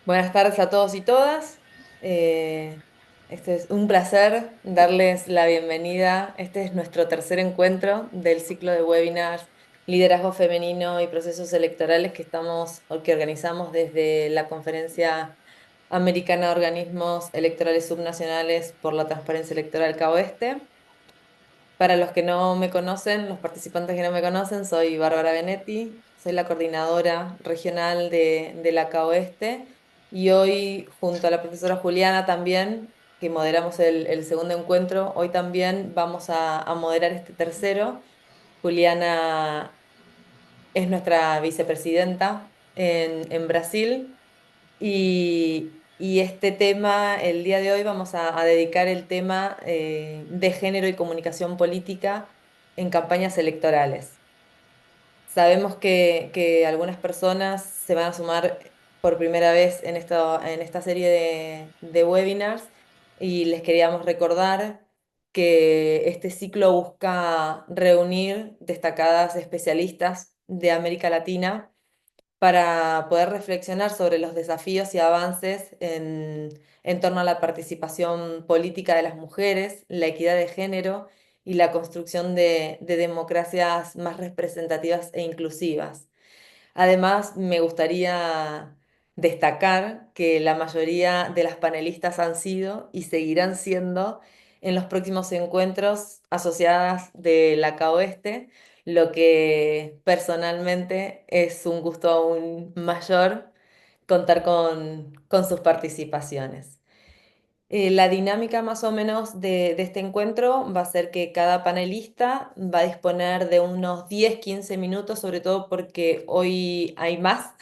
Buenas tardes a todos y todas. Eh, este es un placer darles la bienvenida. Este es nuestro tercer encuentro del ciclo de webinars Liderazgo Femenino y Procesos Electorales o que organizamos desde la Conferencia Americana de Organismos Electorales Subnacionales por la Transparencia Electoral CAOESTE. Para los que no me conocen, los participantes que no me conocen, soy Bárbara Benetti, soy la coordinadora regional de la CAOESTE y hoy, junto a la profesora Juliana también, que moderamos el segundo encuentro, hoy también vamos a moderar este tercero. Juliana es nuestra vicepresidenta en Brasil y este tema, el día de hoy vamos a dedicar el tema de género y comunicación política en campañas electorales. Sabemos que algunas personas se van a sumar por primera vez en esta serie de webinars y les queríamos recordar que este ciclo busca reunir destacadas especialistas de América Latina para poder reflexionar sobre los desafíos y avances en torno a la participación política de las mujeres, la equidad de género y la construcción de democracias más representativas e inclusivas. Además, me gustaría destacar que la mayoría de las panelistas han sido y seguirán siendo en los próximos encuentros asociadas de la CAOESTE, lo que personalmente es un gusto aún mayor contar con sus participaciones. La dinámica más o menos de este encuentro va a ser que cada panelista va a disponer de unos 10-15 minutos, sobre todo porque hoy hay más,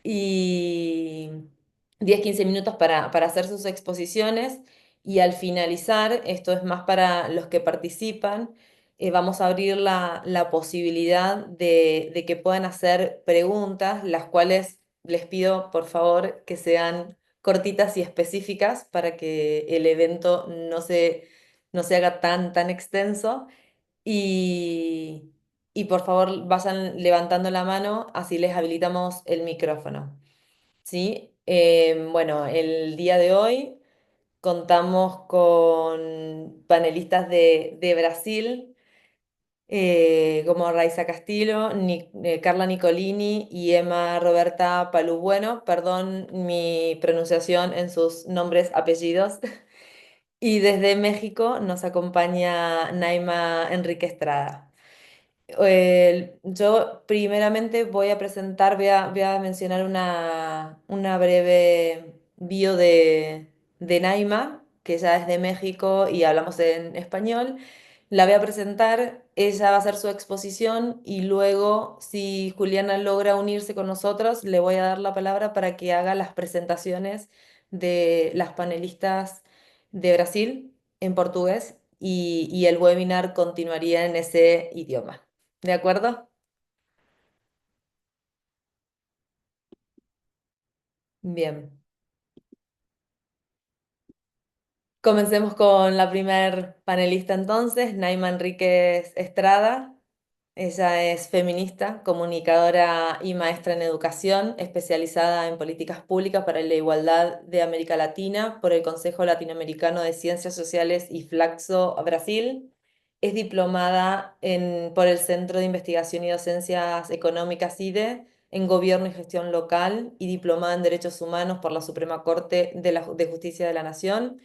y 10-15 minutos para hacer sus exposiciones. Y al finalizar, esto es más para los que participan, vamos a abrir la posibilidad de que puedan hacer preguntas, las cuales les pido por favor que sean cortitas y específicas para que el evento no se haga tan extenso. Y, y por favor vayan levantando la mano, así les habilitamos el micrófono. ¿Sí? Bueno, el día de hoy contamos con panelistas de Brasil, como Raiza Castillo, Carla Nicolini y Emma Roberta Palubueno. Perdón mi pronunciación en sus nombres, apellidos. Y desde México nos acompaña Naima Enrique Estrada. Yo primeramente voy a mencionar una breve bio de Naima, que ella es de México y hablamos en español. La voy a presentar, ella va a hacer su exposición y luego, si Juliana logra unirse con nosotros, le voy a dar la palabra para que haga las presentaciones de las panelistas de Brasil en portugués y el webinar continuaría en ese idioma. ¿De acuerdo? Bien. Comencemos con la primer panelista entonces, Naima Enríquez Estrada. Ella es feminista, comunicadora y maestra en educación, especializada en políticas públicas para la igualdad de América Latina por el Consejo Latinoamericano de Ciencias Sociales y Flaxo Brasil. Es diplomada por el Centro de Investigación y Docencias Económicas CIDE en Gobierno y Gestión Local y diplomada en Derechos Humanos por la Suprema Corte de Justicia de la Nación.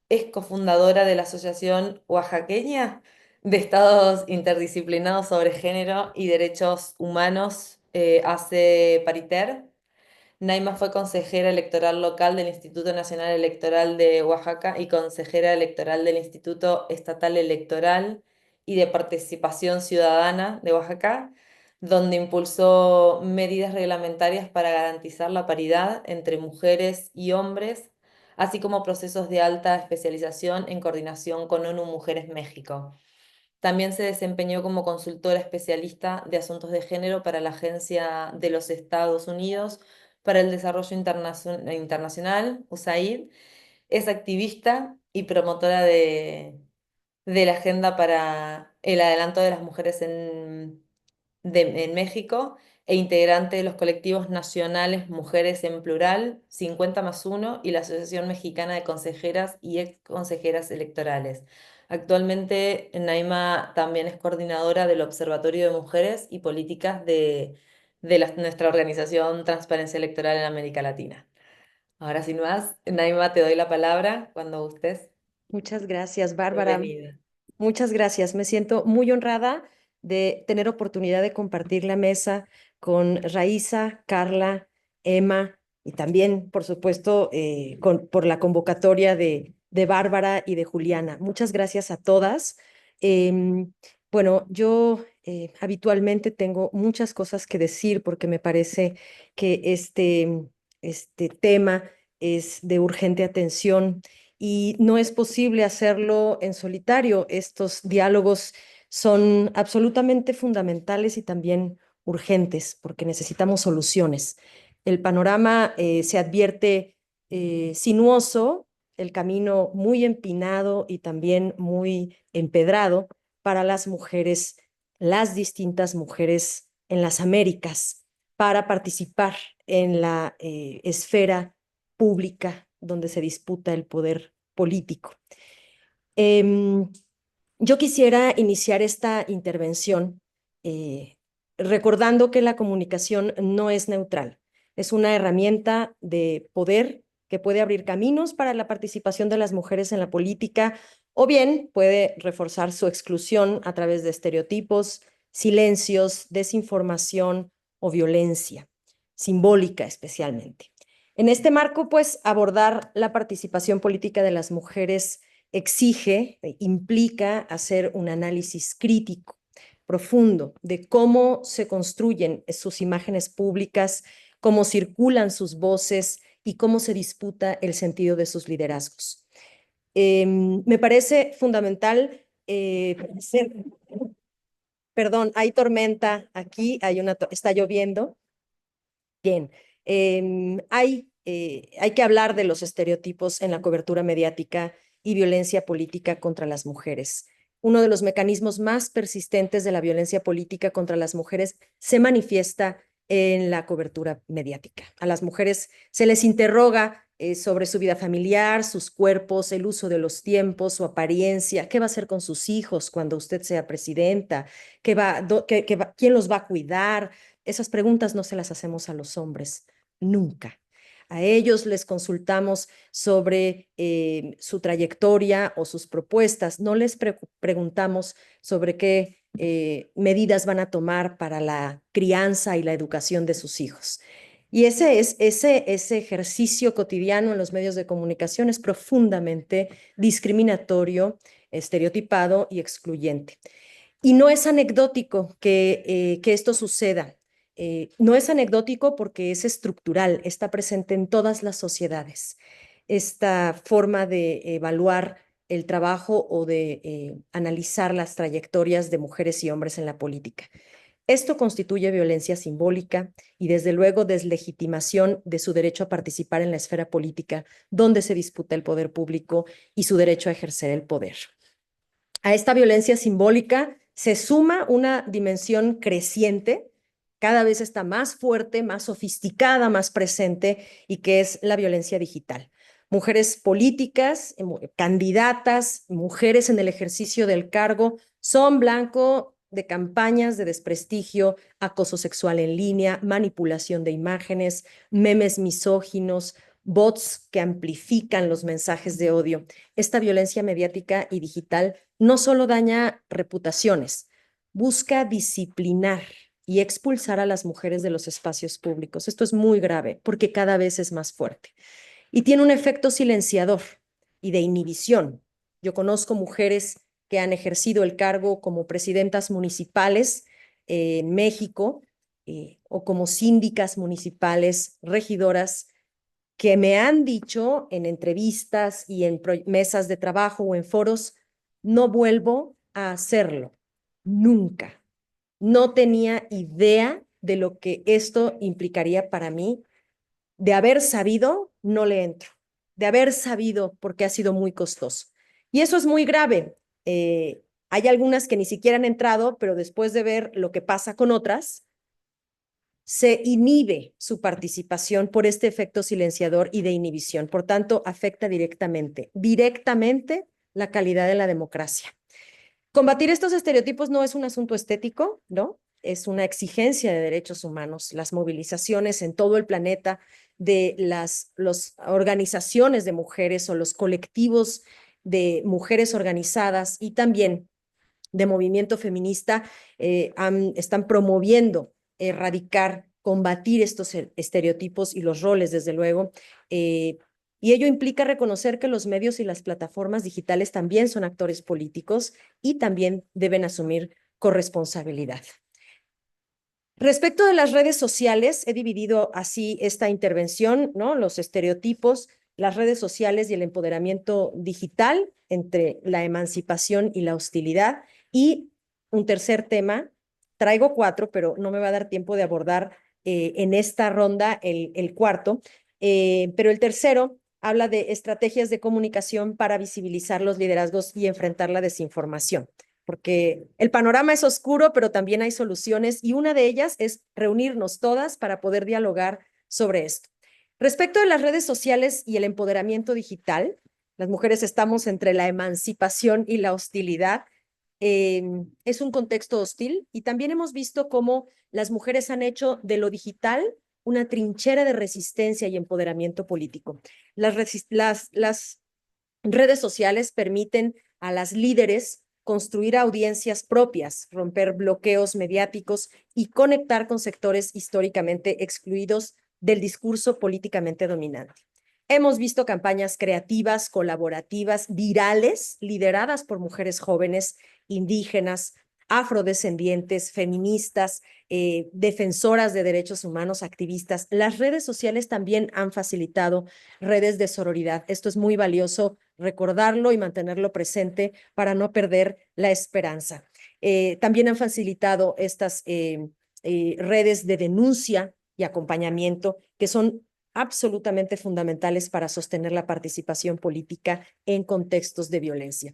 Es cofundadora de la Asociación Oaxaqueña de Estados Interdisciplinados sobre Género y Derechos Humanos, ACE Pariter. Naima fue consejera electoral local del Instituto Nacional Electoral de Oaxaca y consejera electoral del Instituto Estatal Electoral y de Participación Ciudadana de Oaxaca, donde impulsó medidas reglamentarias para garantizar la paridad entre mujeres y hombres, así como procesos de alta especialización en coordinación con ONU Mujeres México. También se desempeñó como consultora especialista de asuntos de género para la Agencia de los Estados Unidos para el Desarrollo Internacional, USAID. Es activista y promotora de la Agenda para el Adelanto de las Mujeres en México e integrante de los colectivos nacionales Mujeres en Plural, 50+1 y la Asociación Mexicana de Consejeras y Ex Consejeras Electorales. Actualmente, Naima también es coordinadora del Observatorio de Mujeres y Políticas de nuestra organización Transparencia Electoral en América Latina. Ahora, sin más, Naima, te doy la palabra cuando gustes. Muchas gracias, Bárbara. Bienvenida. Muchas gracias. Me siento muy honrada de tener oportunidad de compartir la mesa con Raíza, Carla, Emma y también, por supuesto, por la convocatoria de Bárbara y de Juliana. Muchas gracias a todas. Em, bueno, yo habitualmente tengo muchas cosas que decir porque me parece que este tema es de urgente atención y no es posible hacerlo en solitario. Estos diálogos son absolutamente fundamentales y también urgentes porque necesitamos soluciones. El panorama se advierte sinuoso, el camino muy empinado y también muy empedrado para las mujeres, las distintas mujeres en las Américas, para participar en la esfera pública donde se disputa el poder político. Eh, yo quisiera iniciar esta intervención eh, recordando que la comunicación no es neutral, es una herramienta de poder que puede abrir caminos para la participación de las mujeres en la política o bien puede reforzar su exclusión a través de estereotipos, silencios, desinformación o violencia, simbólica especialmente. En este marco, pues, abordar la participación política de las mujeres exige, implica hacer un análisis crítico, profundo, de cómo se construyen sus imágenes públicas, cómo circulan sus voces y cómo se disputa el sentido de sus liderazgos. Me parece fundamental ser, perdón, hay tormenta aquí, está lloviendo. Bien, hay que hablar de los estereotipos en la cobertura mediática y violencia política contra las mujeres. Uno de los mecanismos más persistentes de la violencia política contra las mujeres se manifiesta en la cobertura mediática. A las mujeres se les interroga sobre su vida familiar, sus cuerpos, el uso de los tiempos, su apariencia, qué va a hacer con sus hijos cuando usted sea presidenta, quién los va a cuidar. Esas preguntas no se las hacemos a los hombres, nunca. A ellos les consultamos sobre su trayectoria o sus propuestas, no les preguntamos sobre qué medidas van a tomar para la crianza y la educación de sus hijos. Y ese ejercicio cotidiano en los medios de comunicación es profundamente discriminatorio, estereotipado y excluyente. Y no es anecdótico que esto suceda. No es anecdótico porque es estructural, está presente en todas las sociedades. Esta forma de evaluar el trabajo o de analizar las trayectorias de mujeres y hombres en la política. Esto constituye violencia simbólica y desde luego deslegitimación de su derecho a participar en la esfera política donde se disputa el poder público y su derecho a ejercer el poder. A esta violencia simbólica se suma una dimensión creciente, cada vez está más fuerte, más sofisticada, más presente, y que es la violencia digital. Mujeres políticas, candidatas, mujeres en el ejercicio del cargo, son blanco de campañas de desprestigio, acoso sexual en línea, manipulación de imágenes, memes misóginos, bots que amplifican los mensajes de odio. Esta violencia mediática y digital no solo daña reputaciones, busca disciplinar y expulsar a las mujeres de los espacios públicos. Esto es muy grave porque cada vez es más fuerte. Y tiene un efecto silenciador y de inhibición. Yo conozco mujeres que han ejercido el cargo como presidentas municipales en México o como síndicas municipales, regidoras, que me han dicho en entrevistas y en mesas de trabajo o en foros, no vuelvo a hacerlo, nunca. No tenía idea de lo que esto implicaría para mí. De haber sabido, no le entro. De haber sabido, porque ha sido muy costoso. Y eso es muy grave. Hay algunas que ni siquiera han entrado, pero después de ver lo que pasa con otras, se inhibe su participación por este efecto silenciador y de inhibición. Por tanto, afecta directamente la calidad de la democracia. Combatir estos estereotipos no es un asunto estético, ¿no? Es una exigencia de derechos humanos. Las movilizaciones en todo el planeta de las organizaciones de mujeres o los colectivos de mujeres organizadas y también de movimiento feminista están promoviendo erradicar, combatir estos estereotipos y los roles, desde luego. Y ello implica reconocer que los medios y las plataformas digitales también son actores políticos y también deben asumir corresponsabilidad. Respecto de las redes sociales, he dividido así esta intervención, ¿no? Los estereotipos, las redes sociales y el empoderamiento digital entre la emancipación y la hostilidad. Y un tercer tema, traigo cuatro, pero no me va a dar tiempo de abordar en esta ronda el cuarto. Pero el tercero habla de estrategias de comunicación para visibilizar los liderazgos y enfrentar la desinformación, porque el panorama es oscuro, pero también hay soluciones y una de ellas es reunirnos todas para poder dialogar sobre esto. Respecto de las redes sociales y el empoderamiento digital, las mujeres estamos entre la emancipación y la hostilidad. Es un contexto hostil y también hemos visto cómo las mujeres han hecho de lo digital una trinchera de resistencia y empoderamiento político. Las redes sociales permiten a las líderes construir audiencias propias, romper bloqueos mediáticos y conectar con sectores históricamente excluidos del discurso políticamente dominante. Hemos visto campañas creativas, colaborativas, virales, lideradas por mujeres jóvenes, indígenas, afrodescendientes, feministas, defensoras de derechos humanos, activistas. Las redes sociales también han facilitado redes de sororidad. Esto es muy valioso recordarlo y mantenerlo presente para no perder la esperanza. También han facilitado estas redes de denuncia y acompañamiento que son absolutamente fundamentales para sostener la participación política en contextos de violencia.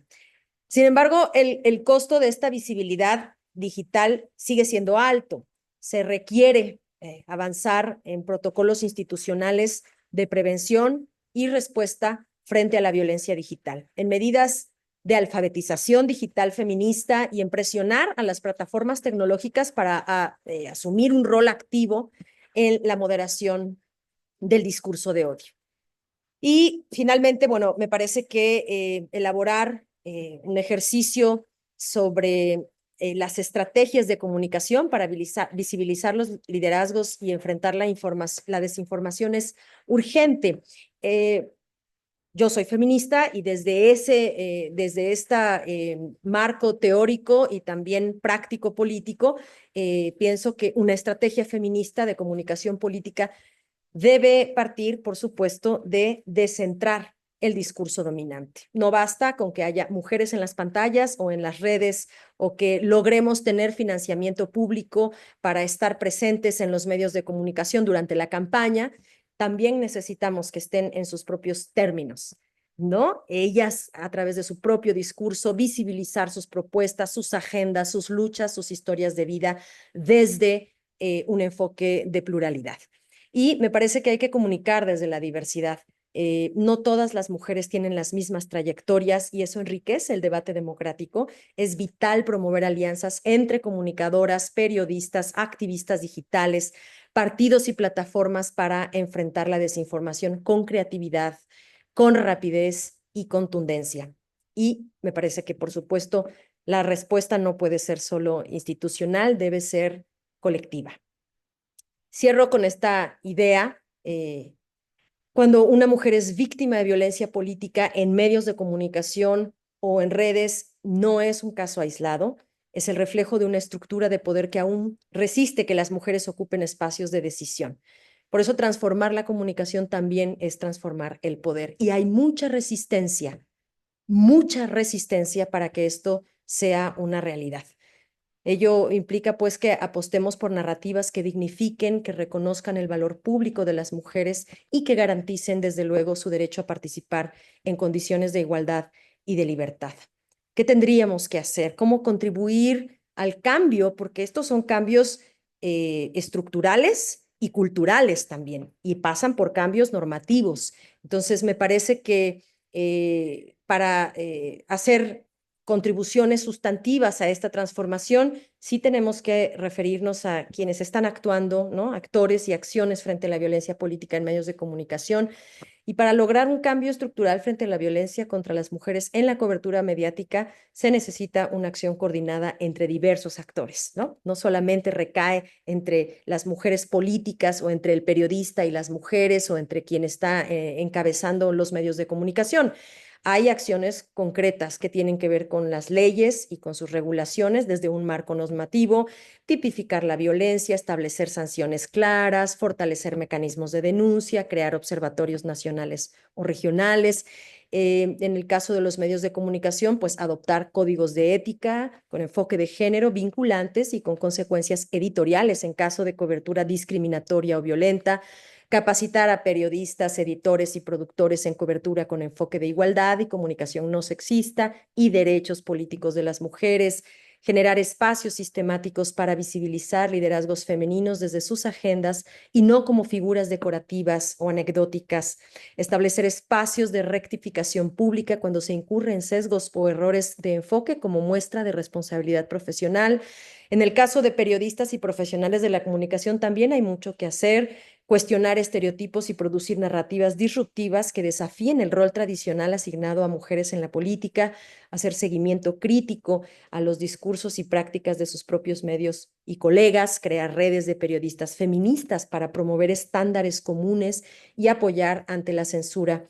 Sin embargo, el costo de esta visibilidad digital sigue siendo alto. Se requiere avanzar en protocolos institucionales de prevención y respuesta frente a la violencia digital, en medidas de alfabetización digital feminista y en presionar a las plataformas tecnológicas para asumir un rol activo en la moderación del discurso de odio. Y finalmente, bueno, me parece que elaborar un ejercicio sobre las estrategias de comunicación para visibilizar los liderazgos y enfrentar la desinformación es urgente. Yo soy feminista y desde este marco teórico y también práctico político, pienso que una estrategia feminista de comunicación política debe partir, por supuesto, de descentrar el discurso dominante. No basta con que haya mujeres en las pantallas o en las redes o que logremos tener financiamiento público para estar presentes en los medios de comunicación durante la campaña. También necesitamos que estén en sus propios términos, ¿no? Ellas, a través de su propio discurso, visibilizar sus propuestas, sus agendas, sus luchas, sus historias de vida desde un enfoque de pluralidad. Y me parece que hay que comunicar desde la diversidad. No todas las mujeres tienen las mismas trayectorias y eso enriquece el debate democrático. Es vital promover alianzas entre comunicadoras, periodistas, activistas digitales, partidos y plataformas para enfrentar la desinformación con creatividad, con rapidez y contundencia. Y me parece que, por supuesto, la respuesta no puede ser solo institucional, debe ser colectiva. Cierro con esta idea. Cuando una mujer es víctima de violencia política en medios de comunicación o en redes, no es un caso aislado, es el reflejo de una estructura de poder que aún resiste que las mujeres ocupen espacios de decisión. Por eso transformar la comunicación también es transformar el poder. Y hay mucha resistencia para que esto sea una realidad. Ello implica pues que apostemos por narrativas que dignifiquen, que reconozcan el valor público de las mujeres y que garanticen desde luego su derecho a participar en condiciones de igualdad y de libertad. ¿Qué tendríamos que hacer? ¿Cómo contribuir al cambio? Porque estos son cambios estructurales y culturales también, y pasan por cambios normativos. Entonces, me parece que para hacer contribuciones sustantivas a esta transformación, sí tenemos que referirnos a quienes están actuando, ¿no? Actores y acciones frente a la violencia política en medios de comunicación. Y para lograr un cambio estructural frente a la violencia contra las mujeres en la cobertura mediática, se necesita una acción coordinada entre diversos actores, ¿no? No solamente recae entre las mujeres políticas o entre el periodista y las mujeres o entre quien está encabezando los medios de comunicación. Hay acciones concretas que tienen que ver con las leyes y con sus regulaciones desde un marco normativo, tipificar la violencia, establecer sanciones claras, fortalecer mecanismos de denuncia, crear observatorios nacionales o regionales. En el caso de los medios de comunicación, pues adoptar códigos de ética con enfoque de género vinculantes y con consecuencias editoriales en caso de cobertura discriminatoria o violenta, capacitar a periodistas, editores y productores en cobertura con enfoque de igualdad y comunicación no sexista y derechos políticos de las mujeres, generar espacios sistemáticos para visibilizar liderazgos femeninos desde sus agendas y no como figuras decorativas o anecdóticas, establecer espacios de rectificación pública cuando se incurre en sesgos o errores de enfoque como muestra de responsabilidad profesional. En el caso de periodistas y profesionales de la comunicación también hay mucho que hacer, cuestionar estereotipos y producir narrativas disruptivas que desafíen el rol tradicional asignado a mujeres en la política, hacer seguimiento crítico a los discursos y prácticas de sus propios medios y colegas, crear redes de periodistas feministas para promover estándares comunes y apoyar ante la censura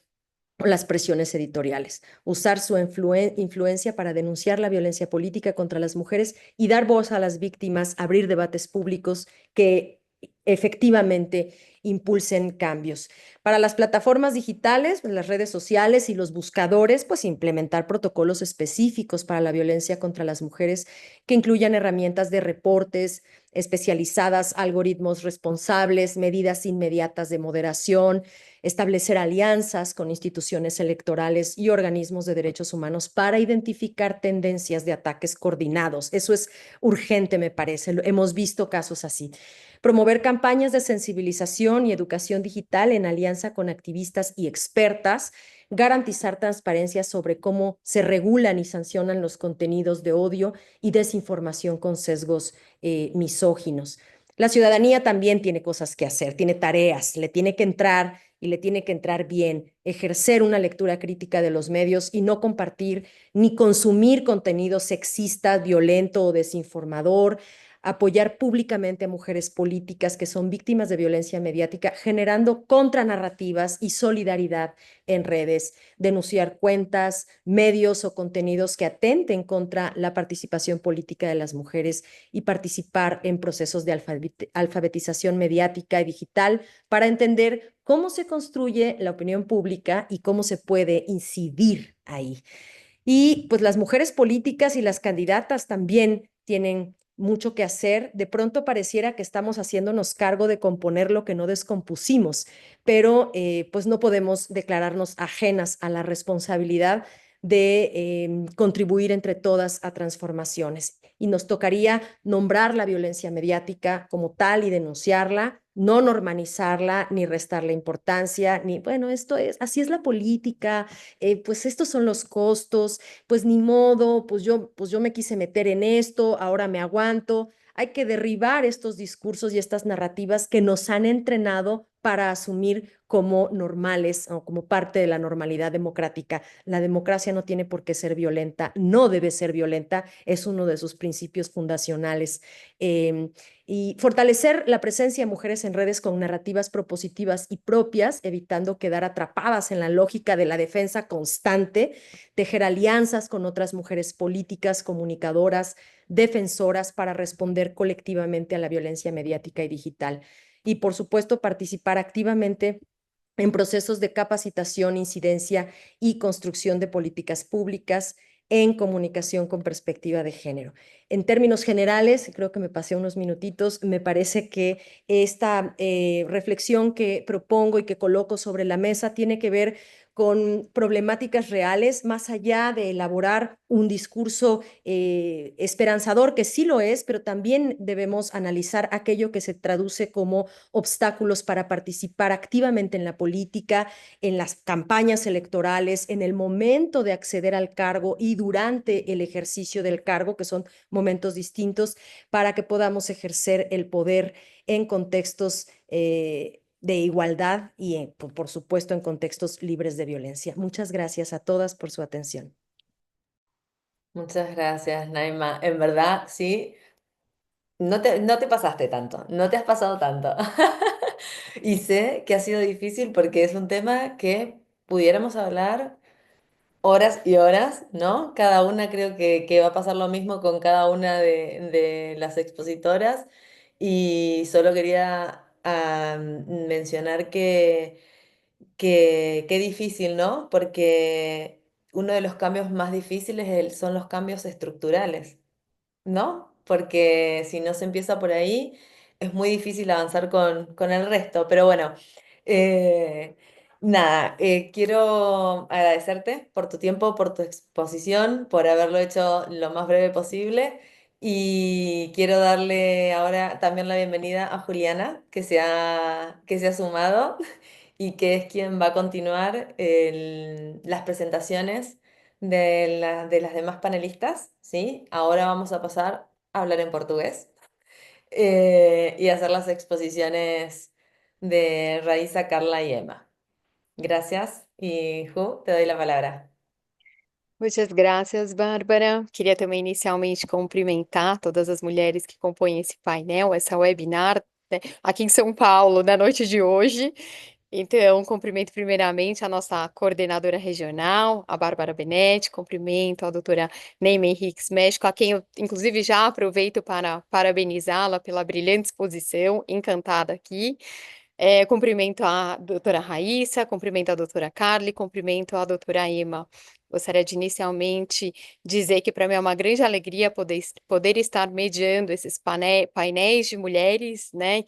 o las presiones editoriales, usar su influencia para denunciar la violencia política contra las mujeres y dar voz a las víctimas, abrir debates públicos que efectivamente impulsen cambios. Para las plataformas digitales, las redes sociales y los buscadores, pues implementar protocolos específicos para la violencia contra las mujeres que incluyan herramientas de reportes especializadas, algoritmos responsables, medidas inmediatas de moderación, establecer alianzas con instituciones electorales y organismos de derechos humanos para identificar tendencias de ataques coordinados. Eso es urgente, me parece. Hemos visto casos así. Promover campañas de sensibilización y educación digital en alianza con activistas y expertas, garantizar transparencia sobre cómo se regulan y sancionan los contenidos de odio y desinformación con sesgos misóginos. La ciudadanía también tiene cosas que hacer, tiene tareas, le tiene que entrar y le tiene que entrar bien, ejercer una lectura crítica de los medios y no compartir ni consumir contenido sexista, violento o desinformador, apoyar públicamente a mujeres políticas que son víctimas de violencia mediática, generando contranarrativas y solidaridad en redes, denunciar cuentas, medios o contenidos que atenten contra la participación política de las mujeres y participar en procesos de alfabetización mediática y digital para entender cómo se construye la opinión pública y cómo se puede incidir ahí. Y pues las mujeres políticas y las candidatas también tienen mucho que hacer. De pronto pareciera que estamos haciéndonos cargo de componer lo que no descompusimos, pero pues no podemos declararnos ajenas a la responsabilidad de contribuir entre todas a transformaciones. Y nos tocaría nombrar la violencia mediática como tal y denunciarla, no normalizarla ni restarle importancia, ni, bueno, esto es, así es la política, pues estos son los costos, pues ni modo, pues yo me quise meter en esto, ahora me aguanto. Hay que derribar estos discursos y estas narrativas que nos han entrenado para asumir como normales o como parte de la normalidad democrática. La democracia no tiene por qué ser violenta, no debe ser violenta, es uno de sus principios fundacionales. Y fortalecer la presencia de mujeres en redes con narrativas propositivas y propias, evitando quedar atrapadas en la lógica de la defensa constante, tejer alianzas con otras mujeres políticas, comunicadoras, defensoras para responder colectivamente a la violencia mediática y digital. Y por supuesto, participar activamente en procesos de capacitación, incidencia y construcción de políticas públicas en comunicación con perspectiva de género. En términos generales, creo que me pasé unos minutitos, me parece que esta reflexión que propongo y que coloco sobre la mesa tiene que ver con problemáticas reales, más allá de elaborar un discurso esperanzador, que sí lo es, pero también debemos analizar aquello que se traduce como obstáculos para participar activamente en la política, en las campañas electorales, en el momento de acceder al cargo y durante el ejercicio del cargo, que son momentos distintos, para que podamos ejercer el poder en contextos de igualdad y, por supuesto, en contextos libres de violencia. Muchas gracias a todas por su atención. Muchas gracias, Naima. En verdad, sí, no te pasaste tanto, no te has pasado tanto. Y sé que ha sido difícil porque es un tema que pudiéramos hablar horas y horas, ¿no? Cada una creo que va a pasar lo mismo con cada una de las expositoras. Y solo quería mencionar que qué difícil, ¿no? Porque uno de los cambios más difíciles son los cambios estructurales. ¿No? Porque si no se empieza por ahí, es muy difícil avanzar con el resto. Pero bueno, eh, nada, quiero agradecerte por tu tiempo, por tu exposición, por haberlo hecho lo más breve posible. Y quiero darle ahora también la bienvenida a Juliana, que se ha sumado y que es quien va a continuar las presentaciones de las demás panelistas, ¿sí? Ahora vamos a pasar a hablar en portugués y hacer las exposiciones de Raíza, Carla y Emma. Gracias y Ju, te doy la palabra. Muitas graças, Bárbara. Queria também inicialmente cumprimentar todas as mulheres que compõem esse painel, essa webinar, né, aqui em São Paulo, na noite de hoje. Então, cumprimento primeiramente a nossa coordenadora regional, a Bárbara Benetti, cumprimento a doutora Neima Henriques México, a quem eu, inclusive, já aproveito para parabenizá-la pela brilhante exposição, encantada aqui. Cumprimento a doutora Raíssa, cumprimento a doutora Carly, cumprimento a doutora Emma. Gostaria de inicialmente dizer que para mim é uma grande alegria poder estar mediando esses painéis de mulheres, né,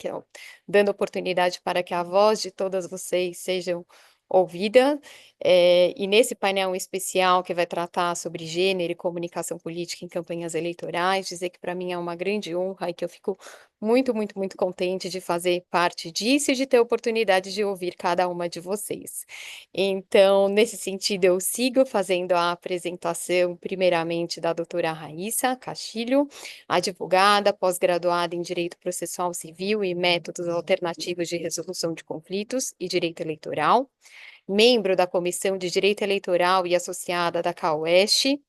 dando oportunidade para que a voz de todas vocês sejam ouvida. E nesse painel especial que vai tratar sobre gênero e comunicação política em campanhas eleitorais, dizer que para mim é uma grande honra e que eu fico muito, muito, muito contente de fazer parte disso e de ter a oportunidade de ouvir cada uma de vocês. Então, nesse sentido, eu sigo fazendo a apresentação, primeiramente, da doutora Raíssa Castilho, advogada, pós-graduada em Direito Processual Civil e Métodos Alternativos de Resolução de Conflitos e Direito Eleitoral, membro da Comissão de Direito Eleitoral e associada da CAUEST.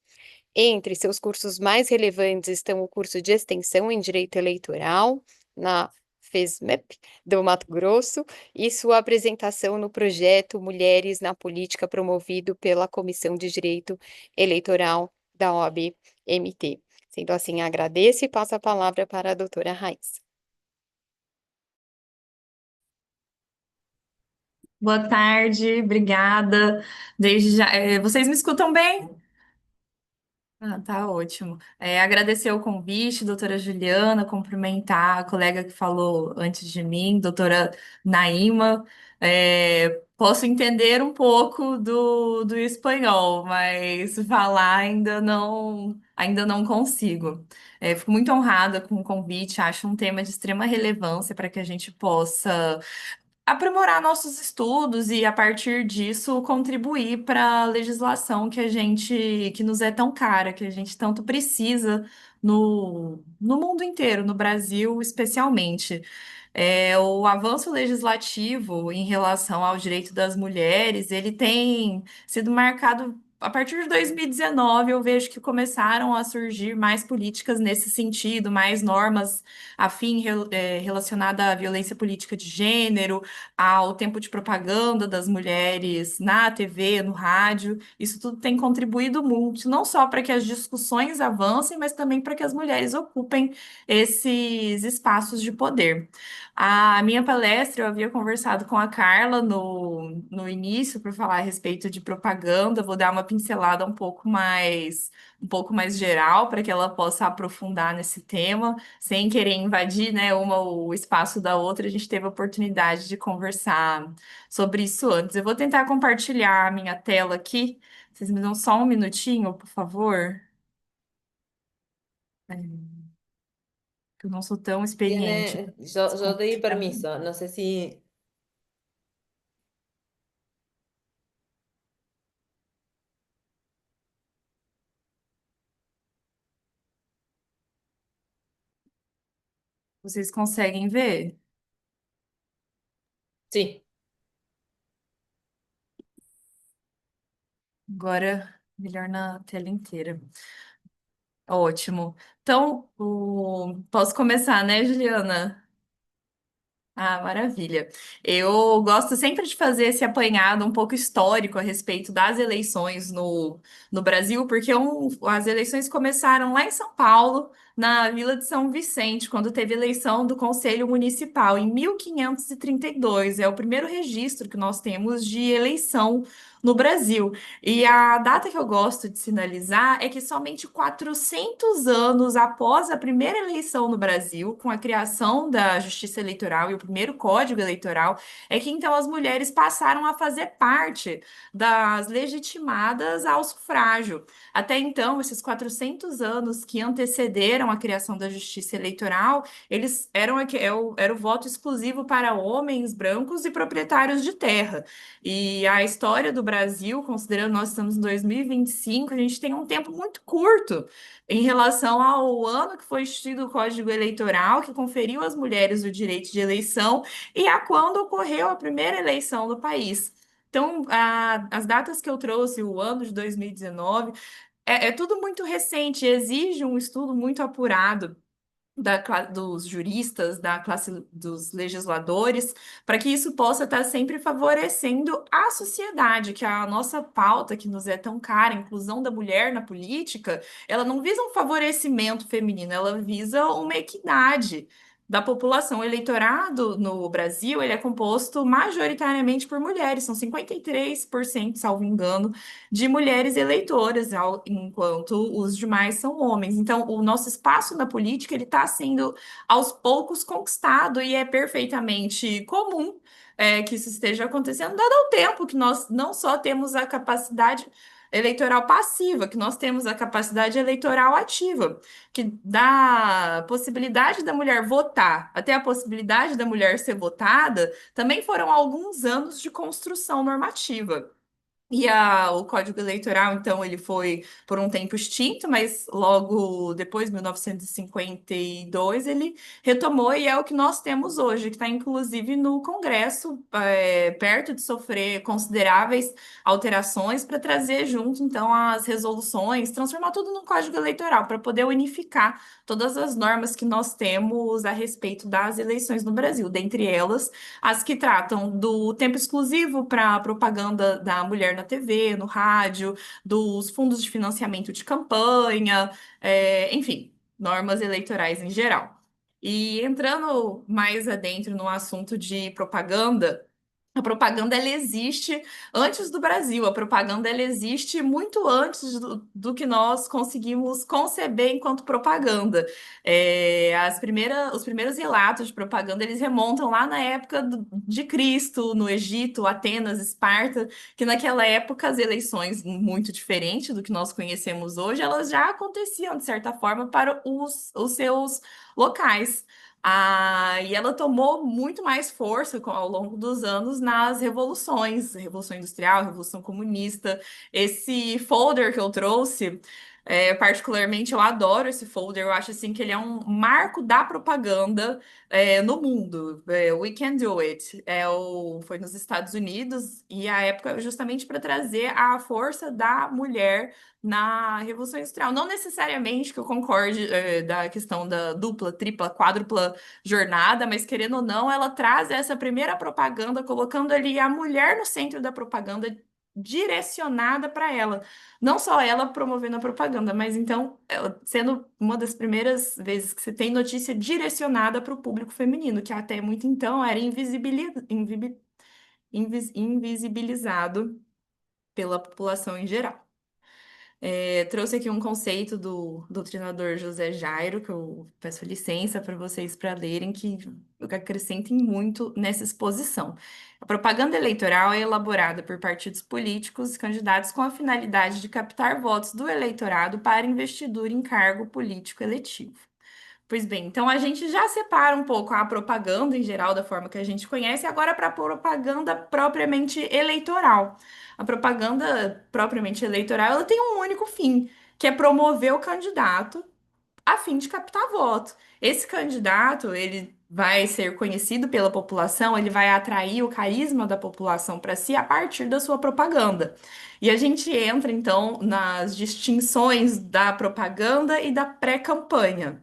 Entre seus cursos mais relevantes estão o curso de extensão em Direito Eleitoral, na FESMEP do Mato Grosso, e sua apresentação no projeto Mulheres na Política, promovido pela Comissão de Direito Eleitoral da OAB-MT. Sendo assim, agradeço e passo a palavra para a doutora Raíssa. Boa tarde, obrigada. Desde já, vocês me escutam bem? Ah, tá ótimo. Agradecer o convite, doutora Juliana, cumprimentar a colega que falou antes de mim, doutora Naima. Posso entender um pouco do espanhol, mas falar ainda não consigo. Fico muito honrada com o convite, acho um tema de extrema relevância para que a gente possa aprimorar nossos estudos e, a partir disso, contribuir para a legislação que nos é tão cara, que a gente tanto precisa no mundo inteiro, no Brasil especialmente. O avanço legislativo em relação ao direito das mulheres, ele tem sido marcado. A partir de 2019, eu vejo que começaram a surgir mais políticas nesse sentido, mais normas relacionadas à violência política de gênero, ao tempo de propaganda das mulheres na TV, no rádio. Isso tudo tem contribuído muito, não só para que as discussões avancem, mas também para que as mulheres ocupem esses espaços de poder. A minha palestra, eu havia conversado com a Carla no início para falar a respeito de propaganda. Vou dar uma pincelada um pouco mais geral para que ela possa aprofundar nesse tema, sem querer invadir, né, uma o espaço da outra. A gente teve a oportunidade de conversar sobre isso antes. Eu vou tentar compartilhar a minha tela aqui. Vocês me dão só um minutinho, por favor? É, que eu não sou tão experiente. Yo te di permiso, no sé si... Vocês conseguem ver? Sí, Agora, melhor na tela inteira. Ótimo. Então, posso começar, né, Juliana? Ah, maravilha. Eu gosto sempre de fazer esse apanhado um pouco histórico a respeito das eleições no Brasil, porque as eleições começaram lá em São Paulo, na Vila de São Vicente, quando teve eleição do Conselho Municipal, em 1532. É o primeiro registro que nós temos de eleição no Brasil. E a data que eu gosto de sinalizar é que somente 400 anos após a primeira eleição no Brasil, com a criação da Justiça Eleitoral e o primeiro Código Eleitoral, é que então as mulheres passaram a fazer parte das legitimadas ao sufrágio. Até então, esses 400 anos que antecederam a criação da Justiça Eleitoral, eles era o voto exclusivo para homens brancos e proprietários de terra. E a história do Brasil, considerando nós estamos em 2025, a gente tem um tempo muito curto em relação ao ano que foi instituído o Código Eleitoral, que conferiu às mulheres o direito de eleição, e a quando ocorreu a primeira eleição do país. Então, as datas que eu trouxe, o ano de 2019, é tudo muito recente, exige um estudo muito apurado dos juristas, da classe dos legisladores, para que isso possa estar sempre favorecendo a sociedade, que a nossa pauta, que nos é tão cara, a inclusão da mulher na política, ela não visa um favorecimento feminino, ela visa uma equidade da população. O eleitorado no Brasil, ele é composto majoritariamente por mulheres, são 53%, salvo engano, de mulheres eleitoras, enquanto os demais são homens. Então, o nosso espaço na política ele está sendo aos poucos conquistado e é perfeitamente comum que isso esteja acontecendo, dado o tempo que nós não só temos a capacidade eleitoral passiva, que nós temos a capacidade eleitoral ativa, que dá a possibilidade da mulher votar, até a possibilidade da mulher ser votada, também foram alguns anos de construção normativa. E o Código Eleitoral, então, ele foi por um tempo extinto, mas logo depois, 1952, ele retomou e é o que nós temos hoje, que está inclusive no Congresso, perto de sofrer consideráveis alterações para trazer junto, então, as resoluções, transformar tudo no Código Eleitoral, para poder unificar todas as normas que nós temos a respeito das eleições no Brasil, dentre elas as que tratam do tempo exclusivo para propaganda da mulher na TV, no rádio, dos fundos de financiamento de campanha, enfim, normas eleitorais em geral. E entrando mais adentro no assunto de propaganda, a propaganda ela existe antes do Brasil, a propaganda ela existe muito antes do que nós conseguimos conceber enquanto propaganda. Os primeiros relatos de propaganda eles remontam lá na época de Cristo, no Egito, Atenas, Esparta, que naquela época as eleições, muito diferente do que nós conhecemos hoje, elas já aconteciam de certa forma para os seus locais. E ela tomou muito mais força ao longo dos anos nas revoluções, Revolução Industrial, Revolução Comunista. Esse folder que eu trouxe, particularmente eu adoro esse folder, eu acho assim que ele é um marco da propaganda no mundo. We Can Do It. Foi nos Estados Unidos e a época justamente para trazer a força da mulher na Revolução Industrial. Não necessariamente que eu concorde da questão da dupla, tripla, quádrupla jornada, mas querendo ou não, ela traz essa primeira propaganda, colocando ali a mulher no centro da propaganda, direcionada para ela. Não só ela promovendo a propaganda, mas então ela sendo uma das primeiras vezes que você tem notícia direcionada para o público feminino, que até muito então era invisibilizado pela população em geral. Trouxe aqui um conceito do doutrinador José Jairo, que eu peço licença para vocês para lerem, que acrescentem muito nessa exposição. A propaganda eleitoral é elaborada por partidos políticos e candidatos com a finalidade de captar votos do eleitorado para investidura em cargo político eletivo. Pois bem, então a gente já separa um pouco a propaganda em geral da forma que a gente conhece, agora para a propaganda propriamente eleitoral. A propaganda propriamente eleitoral, ela tem um único fim, que é promover o candidato a fim de captar voto. Esse candidato, ele vai ser conhecido pela população, ele vai atrair o carisma da população para si a partir da sua propaganda. E a gente entra então nas distinções da propaganda e da pré-campanha.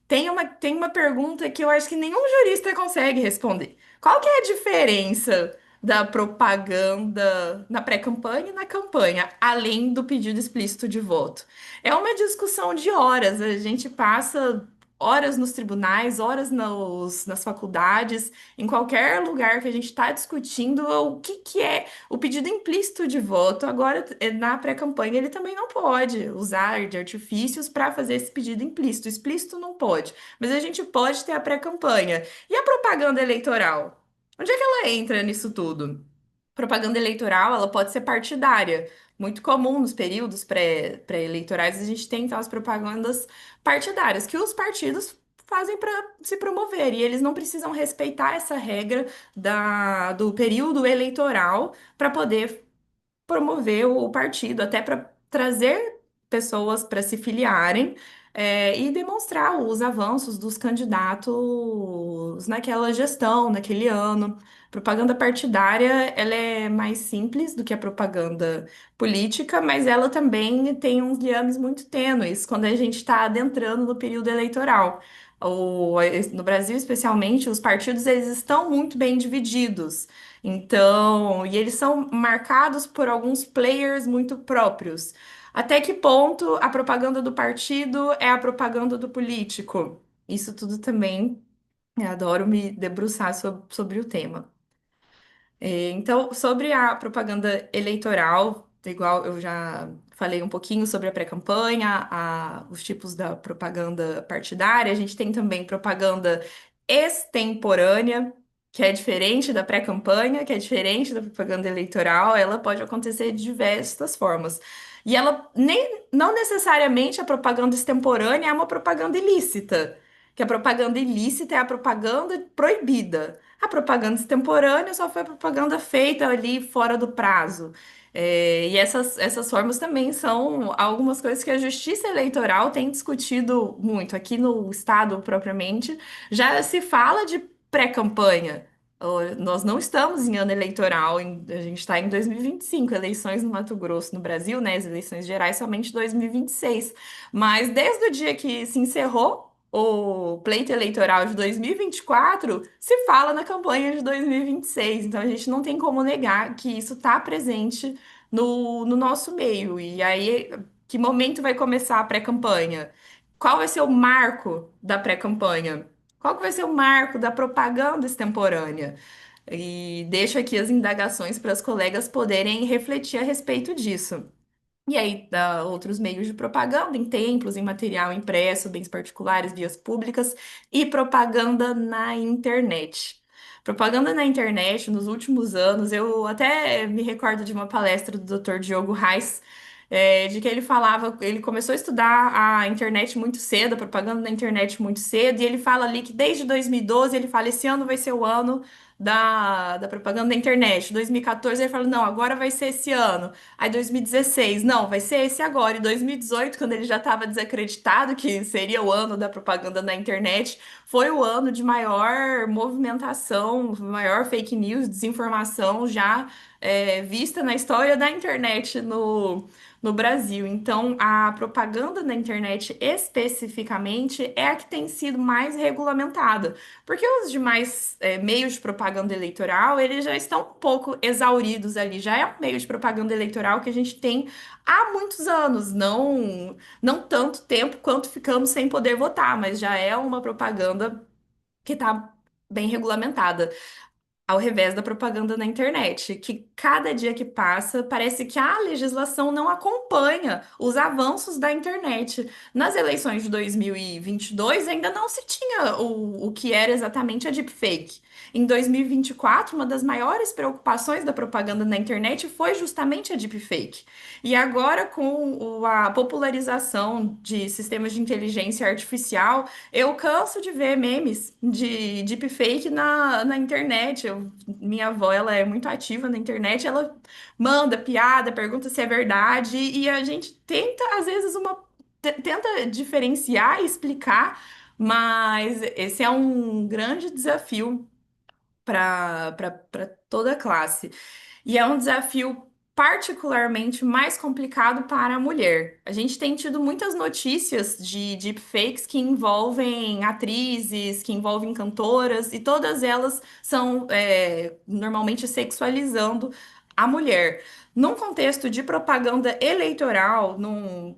Tem uma pergunta que eu acho que nenhum jurista consegue responder. Qual que é a diferença da propaganda na pré-campanha e na campanha, além do pedido explícito de voto? É uma discussão de horas. A gente passa horas nos tribunais, horas nas faculdades, em qualquer lugar que a gente está discutindo o que é o pedido implícito de voto. Agora, na pré-campanha, ele também não pode usar de artifícios para fazer esse pedido implícito. Explícito não pode, mas a gente pode ter a pré-campanha. E a propaganda eleitoral? Onde é que ela entra nisso tudo? Propaganda eleitoral, ela pode ser partidária. Muito comum nos períodos pré-eleitorais, a gente tem então as propagandas partidárias, que os partidos fazem para se promover, e eles não precisam respeitar essa regra do período eleitoral para poder promover o partido, até para trazer pessoas para se filiarem, e demonstrar os avanços dos candidatos naquela gestão, naquele ano. Propaganda partidária, ela é mais simples do que a propaganda política, mas ela também tem uns liames muito tênues quando a gente está adentrando no período eleitoral. No Brasil, especialmente, os partidos eles estão muito bem divididos. Então, e eles são marcados por alguns players muito próprios. Até que ponto a propaganda do partido é a propaganda do político? Isso tudo também, eu adoro me debruçar sobre o tema. Então, sobre a propaganda eleitoral, igual eu já falei um pouquinho sobre a pré-campanha, os tipos da propaganda partidária, a gente tem também propaganda extemporânea, que é diferente da pré-campanha, que é diferente da propaganda eleitoral, ela pode acontecer de diversas formas. E ela não necessariamente a propaganda extemporânea é uma propaganda ilícita, que a propaganda ilícita é a propaganda proibida. A propaganda extemporânea só foi propaganda feita ali fora do prazo. E essas formas também são algumas coisas que a Justiça Eleitoral tem discutido muito. Aqui no Estado, propriamente, já se fala de pré-campanha. Nós não estamos em ano eleitoral, a gente está em 2025, eleições no Mato Grosso, no Brasil, né? As eleições gerais somente 2026. Mas desde o dia que se encerrou o pleito eleitoral de 2024, se fala na campanha de 2026. Então a gente não tem como negar que isso está presente no nosso meio. E aí, que momento vai começar a pré-campanha? Qual vai ser o marco da pré-campanha? Qual que vai ser o marco da propaganda extemporânea? E deixo aqui as indagações para as colegas poderem refletir a respeito disso. E aí, dá outros meios de propaganda, em templos, em material impresso, bens particulares, vias públicas e propaganda na internet. Propaganda na internet, nos últimos anos, eu até me recordo de uma palestra do Dr. Diogo Reis, de que ele falava, ele começou a estudar a internet muito cedo, a propaganda na internet muito cedo, e ele fala ali que desde 2012, ele fala, esse ano vai ser o ano da propaganda na internet. 2014, ele fala, não, agora vai ser esse ano. Aí 2016, não, vai ser esse agora. E 2018, quando ele já estava desacreditado que seria o ano da propaganda na internet, foi o ano de maior movimentação, maior fake news, desinformação já vista na história da internet no Brasil. Então, a propaganda na internet especificamente é a que tem sido mais regulamentada, porque os demais meios de propaganda eleitoral, eles já estão um pouco exauridos ali, já é um meio de propaganda eleitoral que a gente tem há muitos anos, não tanto tempo quanto ficamos sem poder votar, mas já é uma propaganda que está bem regulamentada. ao revés da propaganda na internet, que cada dia que passa parece que a legislação não acompanha os avanços da internet. Nas eleições de 2022 ainda não se tinha o que era exatamente a deepfake. Em 2024, uma das maiores preocupações da propaganda na internet foi justamente a deepfake. E agora, com a popularização de sistemas de inteligência artificial, eu canso de ver memes de deepfake na internet. Minha avó, ela é muito ativa na internet, ela manda piada, pergunta se é verdade, e a gente tenta, às vezes, tenta diferenciar e explicar, mas esse é um grande desafio para toda a classe. E é um desafio particularmente mais complicado para a mulher. A gente tem tido muitas notícias de deepfakes que envolvem atrizes, que envolvem cantoras, e todas elas são normalmente sexualizando a mulher. Num contexto de propaganda eleitoral, num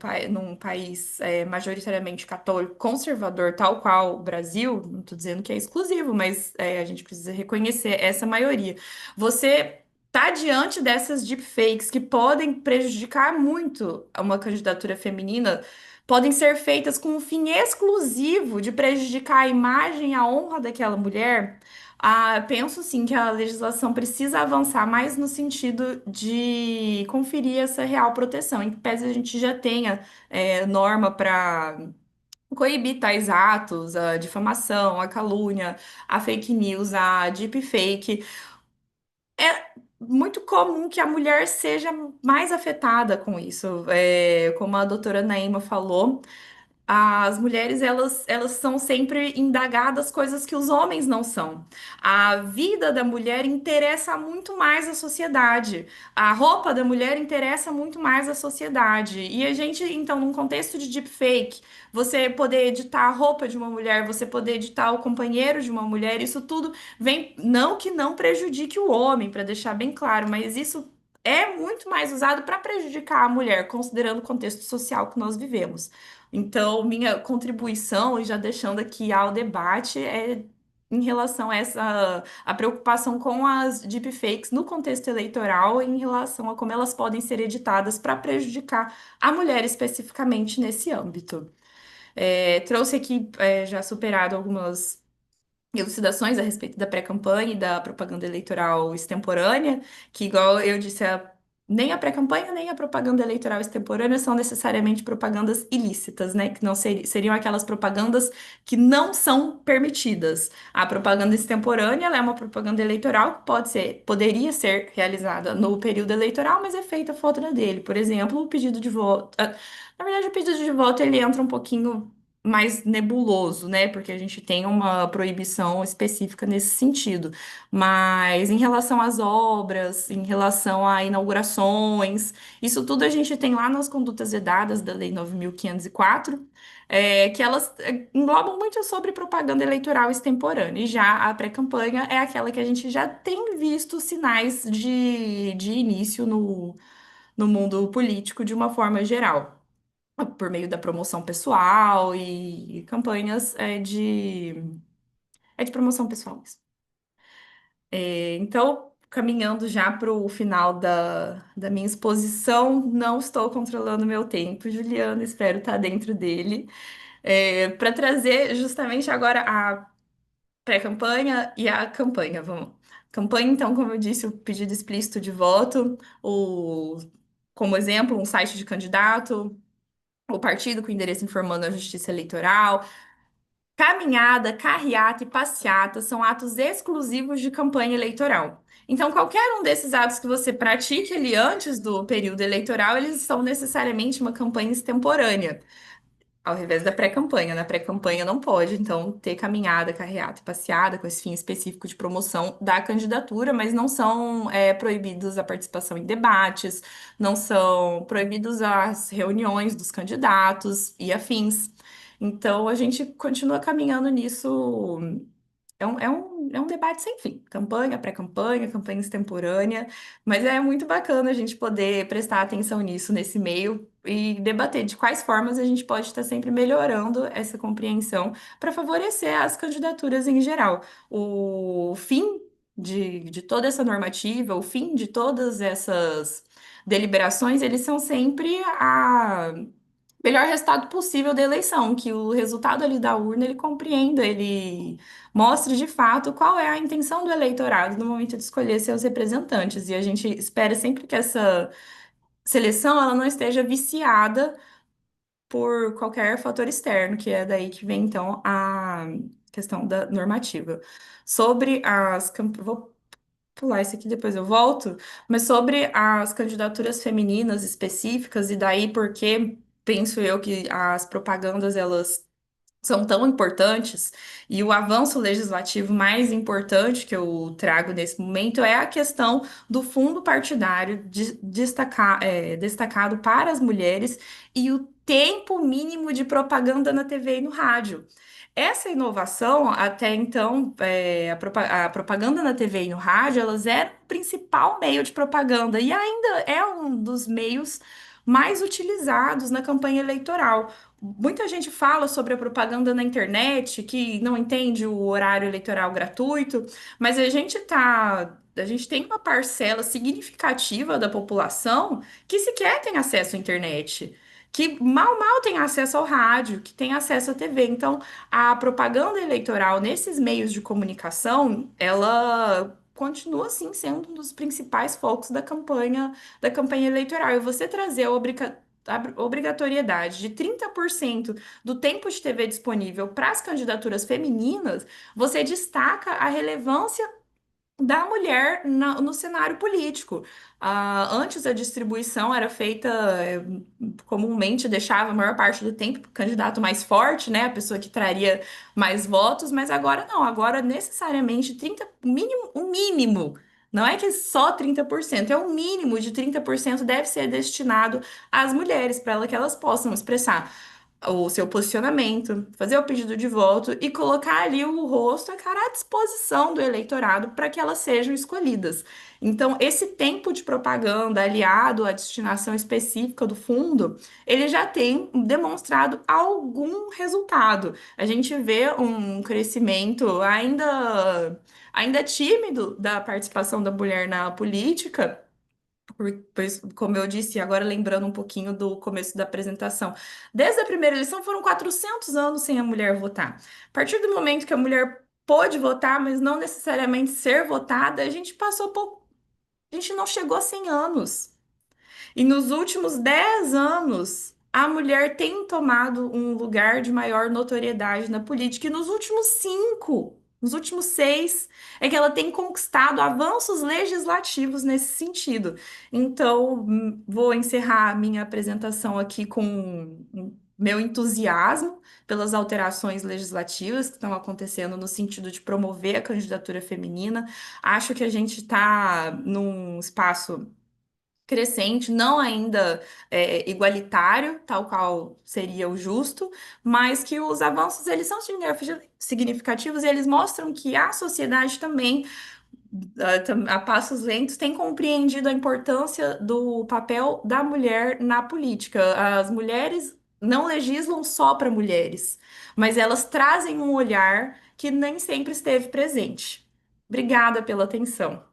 país majoritariamente católico, conservador, tal qual o Brasil, não estou dizendo que é exclusivo, mas a gente precisa reconhecer essa maioria. Você tá diante dessas deepfakes que podem prejudicar muito uma candidatura feminina, podem ser feitas com o fim exclusivo de prejudicar a imagem e a honra daquela mulher. Penso sim que a legislação precisa avançar mais no sentido de conferir essa real proteção, em que pese a gente já tenha norma para coibir tais atos, a difamação, a calúnia, a fake news, a deepfake. É muito comum que a mulher seja mais afetada com isso. Como a doutora Naima falou, as mulheres, elas são sempre indagadas coisas que os homens não são. A vida da mulher interessa muito mais à sociedade. A roupa da mulher interessa muito mais à sociedade. E a gente, então, num contexto de deepfake, você poder editar a roupa de uma mulher, você poder editar o companheiro de uma mulher, isso tudo vem, não que não prejudique o homem, para deixar bem claro, mas isso é muito mais usado para prejudicar a mulher, considerando o contexto social que nós vivemos. Então, minha contribuição, e já deixando aqui ao debate, é em relação a essa a preocupação com as deepfakes no contexto eleitoral, em relação a como elas podem ser editadas para prejudicar a mulher especificamente nesse âmbito. Trouxe aqui, já superado algumas elucidações a respeito da pré-campanha e da propaganda eleitoral extemporânea, que, igual eu disse, nem a pré-campanha nem a propaganda eleitoral extemporânea são necessariamente propagandas ilícitas, né? Que não seriam aquelas propagandas que não são permitidas. A propaganda extemporânea, ela é uma propaganda eleitoral que poderia ser realizada no período eleitoral, mas é feita fora dele. Por exemplo, o pedido de voto. Na verdade, o pedido de voto ele entra um pouquinho mais nebuloso, né? Porque a gente tem uma proibição específica nesse sentido. Mas em relação às obras, em relação a inaugurações, isso tudo a gente tem lá nas condutas vedadas da Lei 9.504, que elas englobam muito sobre propaganda eleitoral extemporânea. E já a pré-campanha é aquela que a gente já tem visto sinais de início no mundo político de uma forma geral por meio da promoção pessoal e campanhas de promoção pessoal mesmo. Então, caminhando já para o final da minha exposição, não estou controlando meu tempo, Juliana, espero estar dentro dele, para trazer justamente agora a pré-campanha e a campanha. Vamos. Campanha, então, como eu disse, o pedido explícito de voto, como exemplo, um site de candidato, o partido com endereço informando a Justiça Eleitoral. Caminhada, carreata e passeata são atos exclusivos de campanha eleitoral. Então, qualquer um desses atos que você pratique ali antes do período eleitoral, eles são necessariamente uma campanha extemporânea, ao invés da pré-campanha. Na pré-campanha não pode, então, ter caminhada, carreata e passeada com esse fim específico de promoção da candidatura, mas não são proibidos a participação em debates, não são proibidos as reuniões dos candidatos e afins. Então, a gente continua caminhando nisso. É um debate sem fim. Campanha, pré-campanha, campanha extemporânea, mas é muito bacana a gente poder prestar atenção nisso, nesse meio, e debater de quais formas a gente pode estar sempre melhorando essa compreensão para favorecer as candidaturas em geral. O fim de toda essa normativa, o fim de todas essas deliberações, eles são sempre a melhor resultado possível da eleição, que o resultado ali da urna ele compreenda, ele mostre de fato qual é a intenção do eleitorado no momento de escolher seus representantes. E a gente espera sempre que essa seleção ela não esteja viciada por qualquer fator externo, que é daí que vem então a questão da normativa. Sobre vou pular isso aqui, depois eu volto, mas sobre as candidaturas femininas específicas, e daí porque penso eu que as propagandas elas são tão importantes, e o avanço legislativo mais importante que eu trago nesse momento é a questão do fundo partidário destacado para as mulheres e o tempo mínimo de propaganda na TV e no rádio. Essa inovação, até então, a propaganda na TV e no rádio, elas eram o principal meio de propaganda e ainda é um dos meios mais utilizados na campanha eleitoral. Muita gente fala sobre a propaganda na internet, que não entende o horário eleitoral gratuito, mas a gente tem uma parcela significativa da população que sequer tem acesso à internet, que mal tem acesso ao rádio, que tem acesso à TV. Então, a propaganda eleitoral nesses meios de comunicação, ela continua sim sendo um dos principais focos da campanha eleitoral. E você trazer a obrigatoriedade de 30% do tempo de TV disponível para as candidaturas femininas, você destaca a relevância da mulher no cenário político. Antes a distribuição era feita comumente, deixava a maior parte do tempo para o candidato mais forte, né? A pessoa que traria mais votos, mas agora não, agora necessariamente 30, o mínimo. Não é que só 30%, é o mínimo de 30% deve ser destinado às mulheres, para que elas possam expressar o seu posicionamento, fazer o pedido de voto e colocar ali o rosto, a cara à disposição do eleitorado para que elas sejam escolhidas. Então, esse tempo de propaganda aliado à destinação específica do fundo, ele já tem demonstrado algum resultado. A gente vê um crescimento ainda tímido da participação da mulher na política. Pois, como eu disse, agora lembrando um pouquinho do começo da apresentação, desde a primeira eleição foram 400 anos sem a mulher votar. A partir do momento que a mulher pôde votar, mas não necessariamente ser votada, a gente passou por... A gente não chegou a 100 anos. E nos últimos 10 anos, a mulher tem tomado um lugar de maior notoriedade na política. E nos últimos 5, nos últimos 6, é que ela tem conquistado avanços legislativos nesse sentido. Então, vou encerrar a minha apresentação aqui com meu entusiasmo pelas alterações legislativas que estão acontecendo no sentido de promover a candidatura feminina. Acho que a gente está num espaço crescente, não ainda igualitário, tal qual seria o justo, mas que os avanços eles são significativos e eles mostram que a sociedade também, a passos lentos, tem compreendido a importância do papel da mulher na política. As mulheres não legislam só para mulheres, mas elas trazem um olhar que nem sempre esteve presente. Obrigada pela atenção.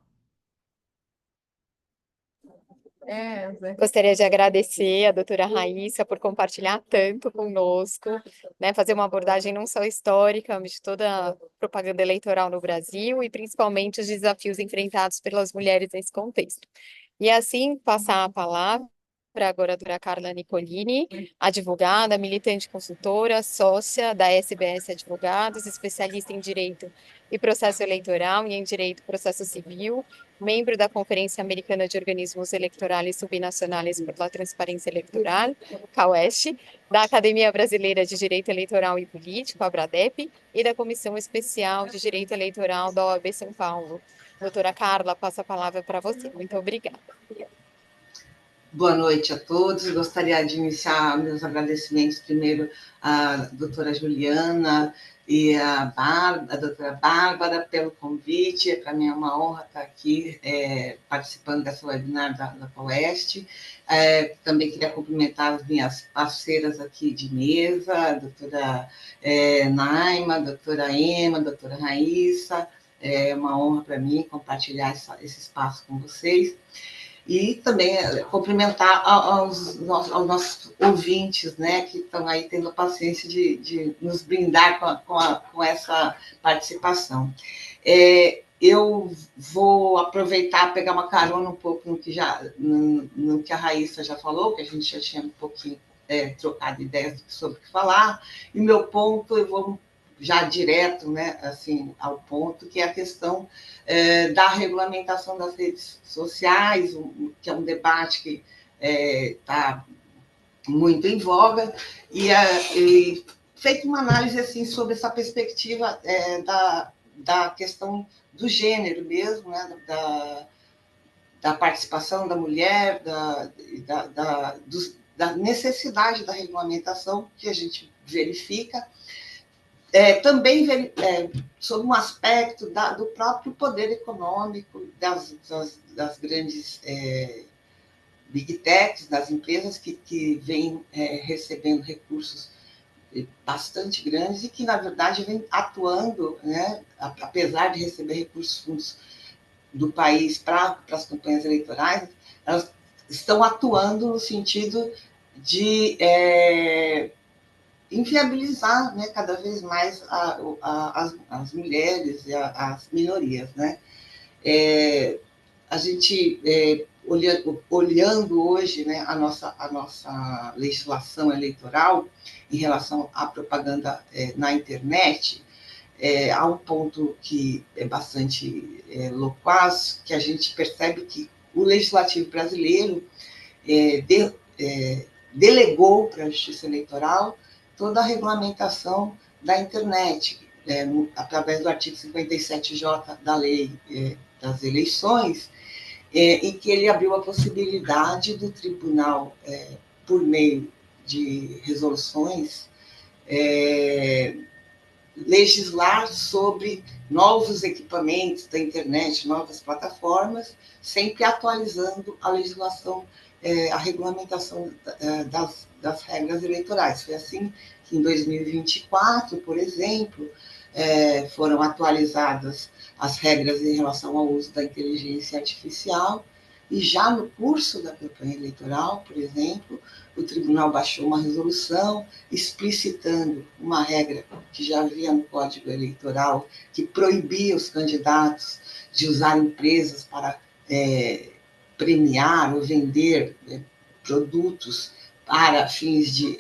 Gostaria de agradecer a doutora Raíssa por compartilhar tanto conosco, né, fazer uma abordagem não só histórica, mas de toda a propaganda eleitoral no Brasil e principalmente os desafios enfrentados pelas mulheres nesse contexto. E assim, passar a palavra para agora a doutora Carla Nicolini, advogada, militante consultora, sócia da SBS Advogados, especialista em Direito e Processo Eleitoral e em Direito e Processo Civil, membro da Conferência Americana de Organismos Eleitorais Subnacionais por la Transparência Eleitoral, CAUEST, da Academia Brasileira de Direito Eleitoral e Político, ABRADEP, e da Comissão Especial de Direito Eleitoral da OAB São Paulo. Doutora Carla, passo a palavra para você. Muito obrigada. Boa noite a todos. Gostaria de iniciar meus agradecimentos primeiro à doutora Juliana e à doutora Bárbara pelo convite. Para mim é uma honra estar aqui participando dessa webinar da Coeste. Também queria cumprimentar as minhas parceiras aqui de mesa, a doutora Naima, a doutora Ema, a doutora Raíssa, É uma honra para mim compartilhar esse espaço com vocês. E também cumprimentar aos nossos ouvintes, né, que estão aí tendo a paciência de nos brindar com essa participação. Eu vou aproveitar, pegar uma carona um pouco no que a Raíssa já falou, que a gente já tinha um pouquinho trocado ideias sobre o que falar, e meu ponto, eu vou já direto, né, assim, ao ponto, que é a questão da regulamentação das redes sociais, que é um debate que está muito em voga, e feito uma análise assim, sobre essa perspectiva da questão do gênero mesmo, né, da participação da mulher, da necessidade da regulamentação que a gente verifica, também sobre um aspecto do próprio poder econômico das grandes big techs, das empresas que vêm recebendo recursos bastante grandes e que, na verdade, vêm atuando, né, apesar de receber recursos do país para as campanhas eleitorais, elas estão atuando no sentido de inviabilizar, né, cada vez mais as mulheres e as minorias, né? A gente, olhando hoje, né, a nossa legislação eleitoral em relação à propaganda na internet, há um ponto que é bastante loquaz, que a gente percebe que o legislativo brasileiro delegou para a Justiça Eleitoral toda a regulamentação da internet, através do artigo 57J da Lei das Eleições, em que ele abriu a possibilidade do tribunal, por meio de resoluções, legislar sobre novos equipamentos da internet, novas plataformas, sempre atualizando a legislação, a regulamentação das regras eleitorais. Foi assim que, em 2024, por exemplo, foram atualizadas as regras em relação ao uso da inteligência artificial, e já no curso da campanha eleitoral, por exemplo, o tribunal baixou uma resolução explicitando uma regra que já havia no Código Eleitoral, que proibia os candidatos de usar empresas para premiar ou vender produtos para fins de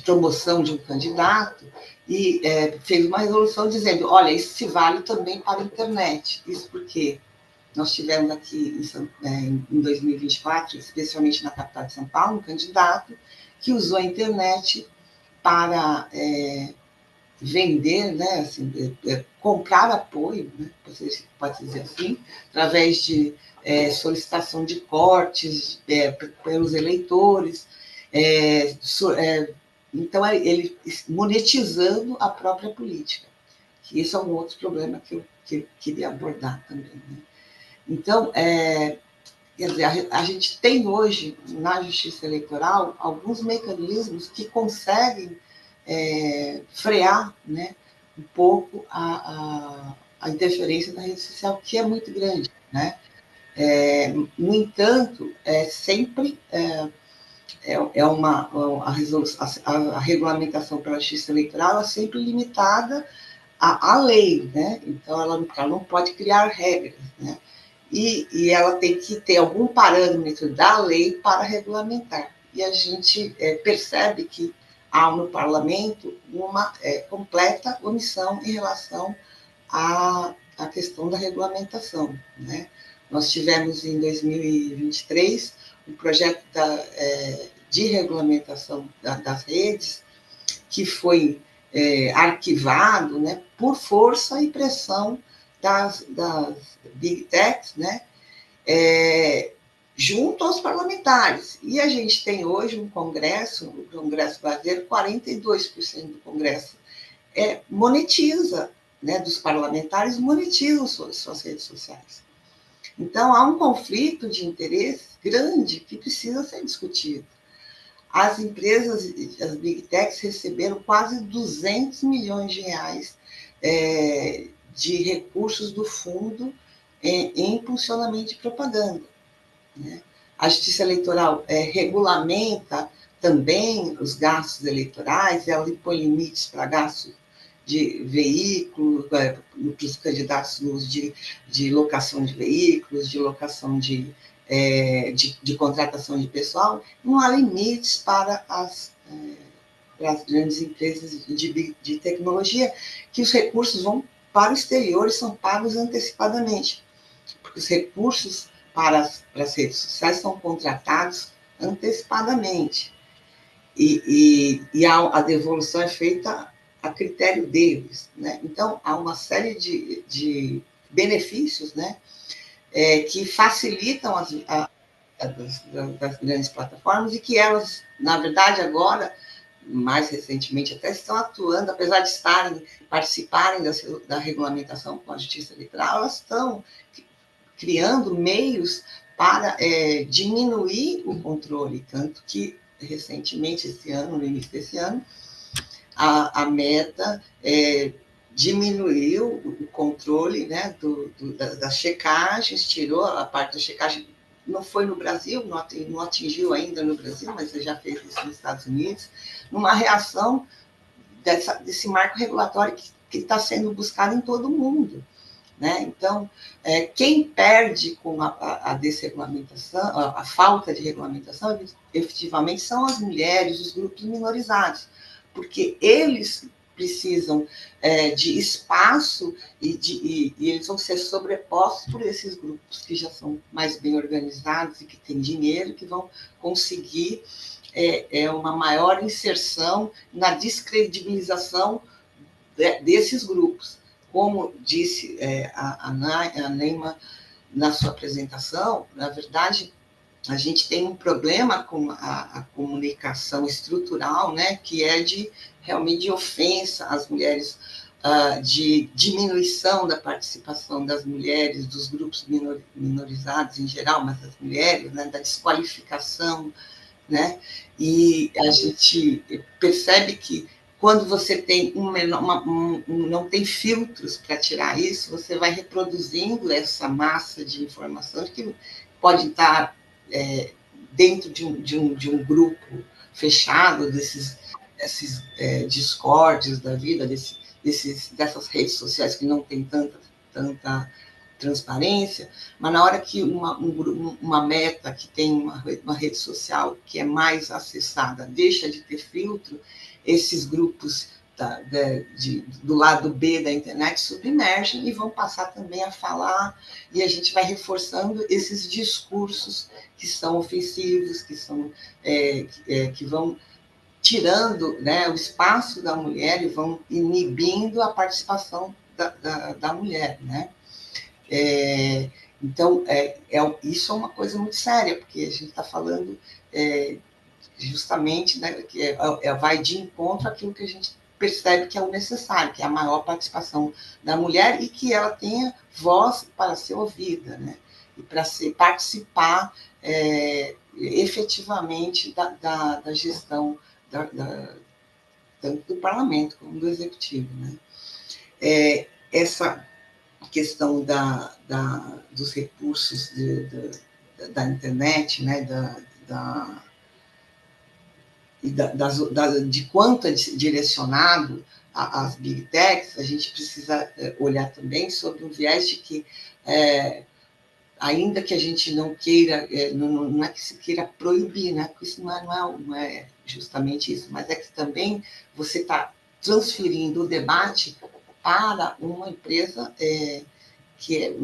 promoção de um candidato, e fez uma resolução dizendo, olha, isso se vale também para a internet. Isso porque nós tivemos aqui em 2024, especialmente na capital de São Paulo, um candidato que usou a internet para vender, né, assim, comprar apoio, né, pode dizer assim, através de solicitação de cortes pelos eleitores, então ele monetizando a própria política, que isso é um outro problema que eu queria abordar também, né? Então, quer dizer, a gente tem hoje, na Justiça Eleitoral, alguns mecanismos que conseguem frear, né, um pouco a interferência da rede social, que é muito grande, né? No entanto, sempre a regulamentação pela Justiça Eleitoral é sempre limitada à lei, né? Então, ela não pode criar regras, né? E ela tem que ter algum parâmetro da lei para regulamentar. E a gente percebe que há no parlamento uma completa omissão em relação à questão da regulamentação, né? Nós tivemos, em 2023, um projeto de regulamentação das redes que foi arquivado, né, por força e pressão das big techs, né, junto aos parlamentares. E a gente tem hoje um Congresso, o Congresso brasileiro, 42% do Congresso monetiza, né, dos parlamentares monetizam suas redes sociais. Então, há um conflito de interesse grande que precisa ser discutido. As empresas, as big techs, receberam quase 200 milhões de reais de recursos do fundo em impulsionamento de propaganda, né? A Justiça Eleitoral regulamenta também os gastos eleitorais, ela impõe limites para gastos de veículos, para os candidatos no uso de locação de veículos, de locação de contratação de pessoal. Não há limites para as grandes empresas de tecnologia, que os recursos vão para o exterior e são pagos antecipadamente, porque os recursos para as redes sociais são contratados antecipadamente, e a devolução é feita a critério deles, né? Então, há uma série de benefícios, né, que facilitam das grandes plataformas, e que elas, na verdade, agora, mais recentemente, até estão atuando, apesar de participarem da regulamentação com a Justiça Eleitoral, elas estão criando meios para diminuir o controle, tanto que, recentemente, esse ano, no início desse ano, a Meta diminuiu o controle, né, das checagens, tirou a parte da checagem. Não foi no Brasil, não atingiu ainda no Brasil, mas já fez isso nos Estados Unidos, numa reação desse marco regulatório que está sendo buscado em todo o mundo, né? Então, quem perde com a desregulamentação, a falta de regulamentação, efetivamente, são as mulheres, os grupos minorizados, porque eles precisam de espaço e eles vão ser sobrepostos por esses grupos que já são mais bem organizados e que têm dinheiro, que vão conseguir uma maior inserção na descredibilização desses grupos. Como disse a Neima na sua apresentação, na verdade, a gente tem um problema com a comunicação estrutural, né, que é realmente de ofensa às mulheres, de diminuição da participação das mulheres, dos grupos minorizados em geral, mas das mulheres, né, da desqualificação, né? E a gente percebe que quando você tem não tem filtros para tirar isso, você vai reproduzindo essa massa de informação que pode estar dentro de um grupo fechado, desses discordes da vida, dessas redes sociais que não tem tanta transparência, mas na hora que uma meta que tem uma rede social que é mais acessada deixa de ter filtro, esses grupos do lado B da internet submergem e vão passar também a falar, e a gente vai reforçando esses discursos que são ofensivos, que vão tirando, né, o espaço da mulher e vão inibindo a participação da mulher, né? Então, isso é uma coisa muito séria, porque a gente está falando justamente, né, que vai de encontro àquilo que a gente percebe que é o necessário, que é a maior participação da mulher e que ela tenha voz para ser ouvida, né, e para participar efetivamente da gestão tanto do parlamento como do executivo, né. Essa questão dos recursos da internet, né, de quanto é direcionado às big techs, a gente precisa olhar também sobre o viés de que, ainda que a gente não queira, não é que se queira proibir, né, porque isso não é justamente isso, mas é que também você está transferindo o debate para uma empresa que é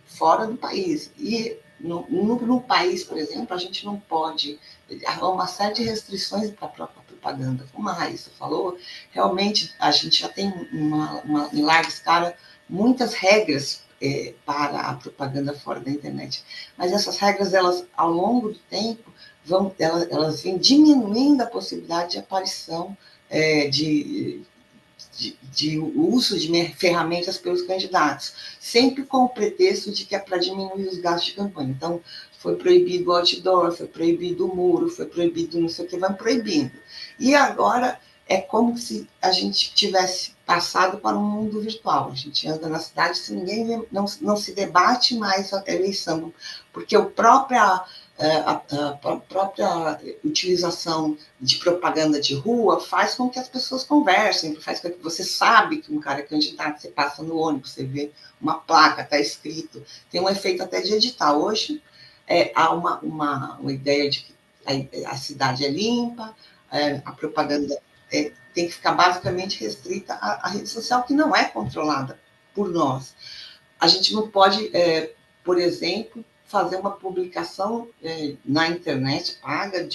fora do país. E no país, por exemplo, a gente não pode... Há uma série de restrições para a própria propaganda. Como a Raíssa falou, realmente a gente já tem em larga escala muitas regras para a propaganda fora da internet. Mas essas regras, elas, ao longo do tempo, elas vêm diminuindo a possibilidade de aparição de uso de ferramentas pelos candidatos, sempre com o pretexto de que é para diminuir os gastos de campanha. Então, foi proibido o outdoor, foi proibido o muro, foi proibido não sei o que, vai proibindo. E agora é como se a gente tivesse passado para um mundo virtual. A gente anda na cidade, se ninguém vê, não se debate mais a eleição, porque a própria utilização de propaganda de rua faz com que as pessoas conversem, faz com que você sabe que um cara é candidato, você passa no ônibus, você vê uma placa, está escrito, tem um efeito até de edital. Hoje há uma ideia de que a cidade é limpa, a propaganda tem que ficar basicamente restrita à rede social, que não é controlada por nós. A gente não pode, por exemplo, fazer uma publicação na internet paga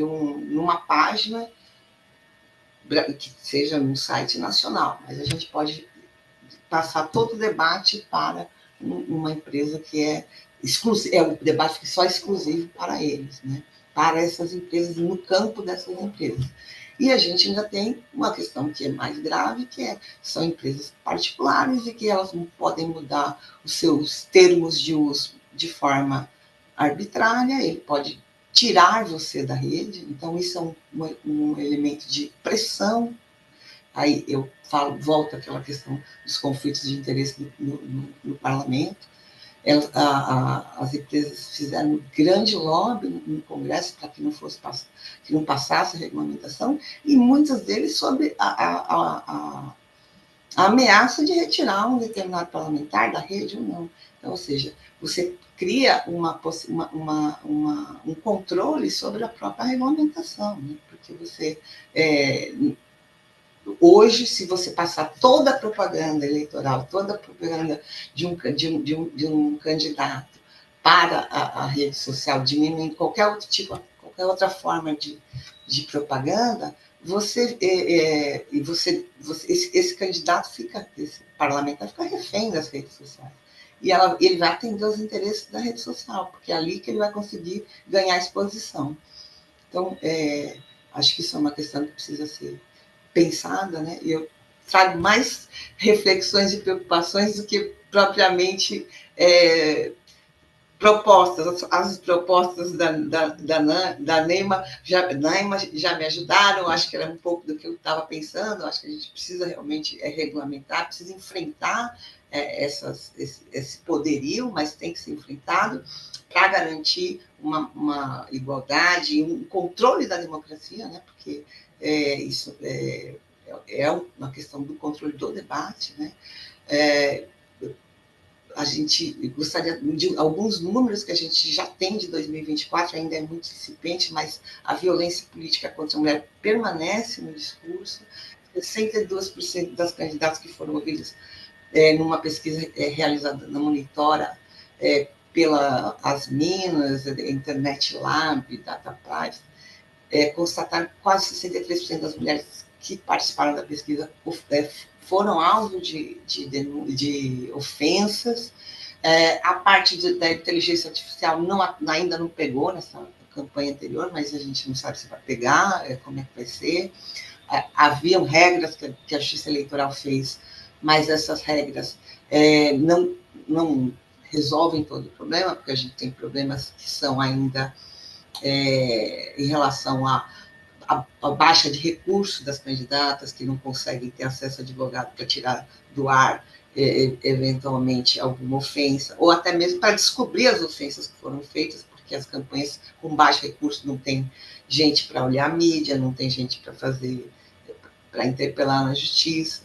numa página que seja um site nacional, mas a gente pode passar todo o debate para uma empresa que é exclusivo, o debate só exclusivo para eles, né? Para essas empresas, no campo dessas empresas. E a gente ainda tem uma questão que é mais grave, são empresas particulares e que elas não podem mudar os seus termos de uso de forma arbitrária, ele pode tirar você da rede, então isso é um elemento de pressão. Aí eu volto àquela questão dos conflitos de interesse no parlamento. As empresas fizeram um grande lobby no Congresso para que não passasse a regulamentação, e muitos deles sobre a ameaça de retirar um determinado parlamentar da rede ou não. Então, ou seja, você cria um controle sobre a própria regulamentação, né? Porque você hoje, se você passar toda a propaganda eleitoral, toda a propaganda de um candidato para a rede social, diminuindo qualquer outra forma de propaganda, esse candidato esse parlamentar fica refém das redes sociais. E ele vai atender os interesses da rede social, porque é ali que ele vai conseguir ganhar exposição. Então, acho que isso é uma questão que precisa ser pensada, né? E eu trago mais reflexões e preocupações do que propriamente propostas. As propostas da Neima já me ajudaram, acho que era um pouco do que eu estava pensando. Acho que a gente precisa realmente regulamentar, precisa enfrentar esse poderio, mas tem que ser enfrentado para garantir uma igualdade e um controle da democracia, né? Porque isso é uma questão do controle do debate, né? A gente gostaria de alguns números que a gente já tem de 2024, ainda é muito incipiente, mas a violência política contra a mulher permanece no discurso. 62% das candidatas que foram ouvidas numa pesquisa realizada na Monitora pela Asminas, Internet Lab, Data Privacy, constataram que quase 63% das mulheres que participaram da pesquisa foram alvo de ofensas. A parte da inteligência artificial ainda não pegou nessa campanha anterior, mas a gente não sabe se vai pegar, como é que vai ser. Haviam regras que a Justiça Eleitoral fez, mas essas regras não resolvem todo o problema, porque a gente tem problemas que são ainda em relação à baixa de recursos das candidatas, que não conseguem ter acesso a advogado para tirar do ar, eventualmente, alguma ofensa, ou até mesmo para descobrir as ofensas que foram feitas, porque as campanhas com baixo recurso não tem gente para olhar a mídia, não tem gente para interpelar na justiça.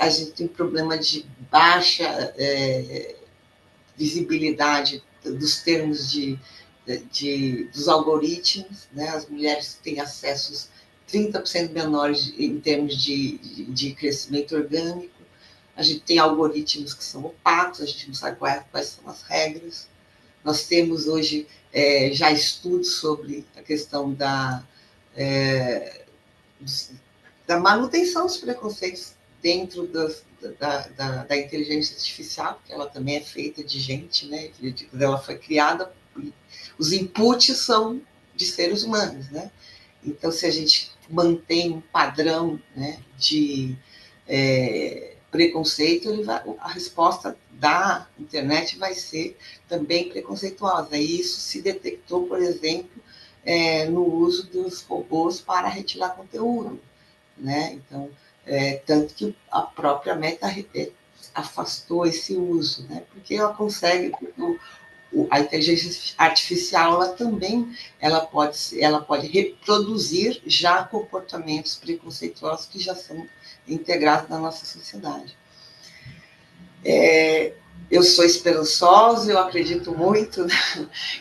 A gente tem problema de baixa visibilidade dos termos dos algoritmos, né? As mulheres têm acessos 30% menores em termos de crescimento orgânico. A gente tem algoritmos que são opacos, a gente não sabe quais são as regras. Nós temos hoje já estudos sobre a questão da manutenção dos preconceitos dentro da inteligência artificial, porque ela também é feita de gente, né? Ela foi criada, os inputs são de seres humanos, né? Então, se a gente mantém um padrão, né, de preconceito, a resposta da internet vai ser também preconceituosa. E isso se detectou, por exemplo, no uso dos robôs para retirar conteúdo. né? Então, tanto que a própria Meta afastou esse uso, né? Porque ela consegue, a inteligência artificial ela pode reproduzir já comportamentos preconceituosos que já são integrados na nossa sociedade. Eu sou esperançosa, eu acredito muito, né,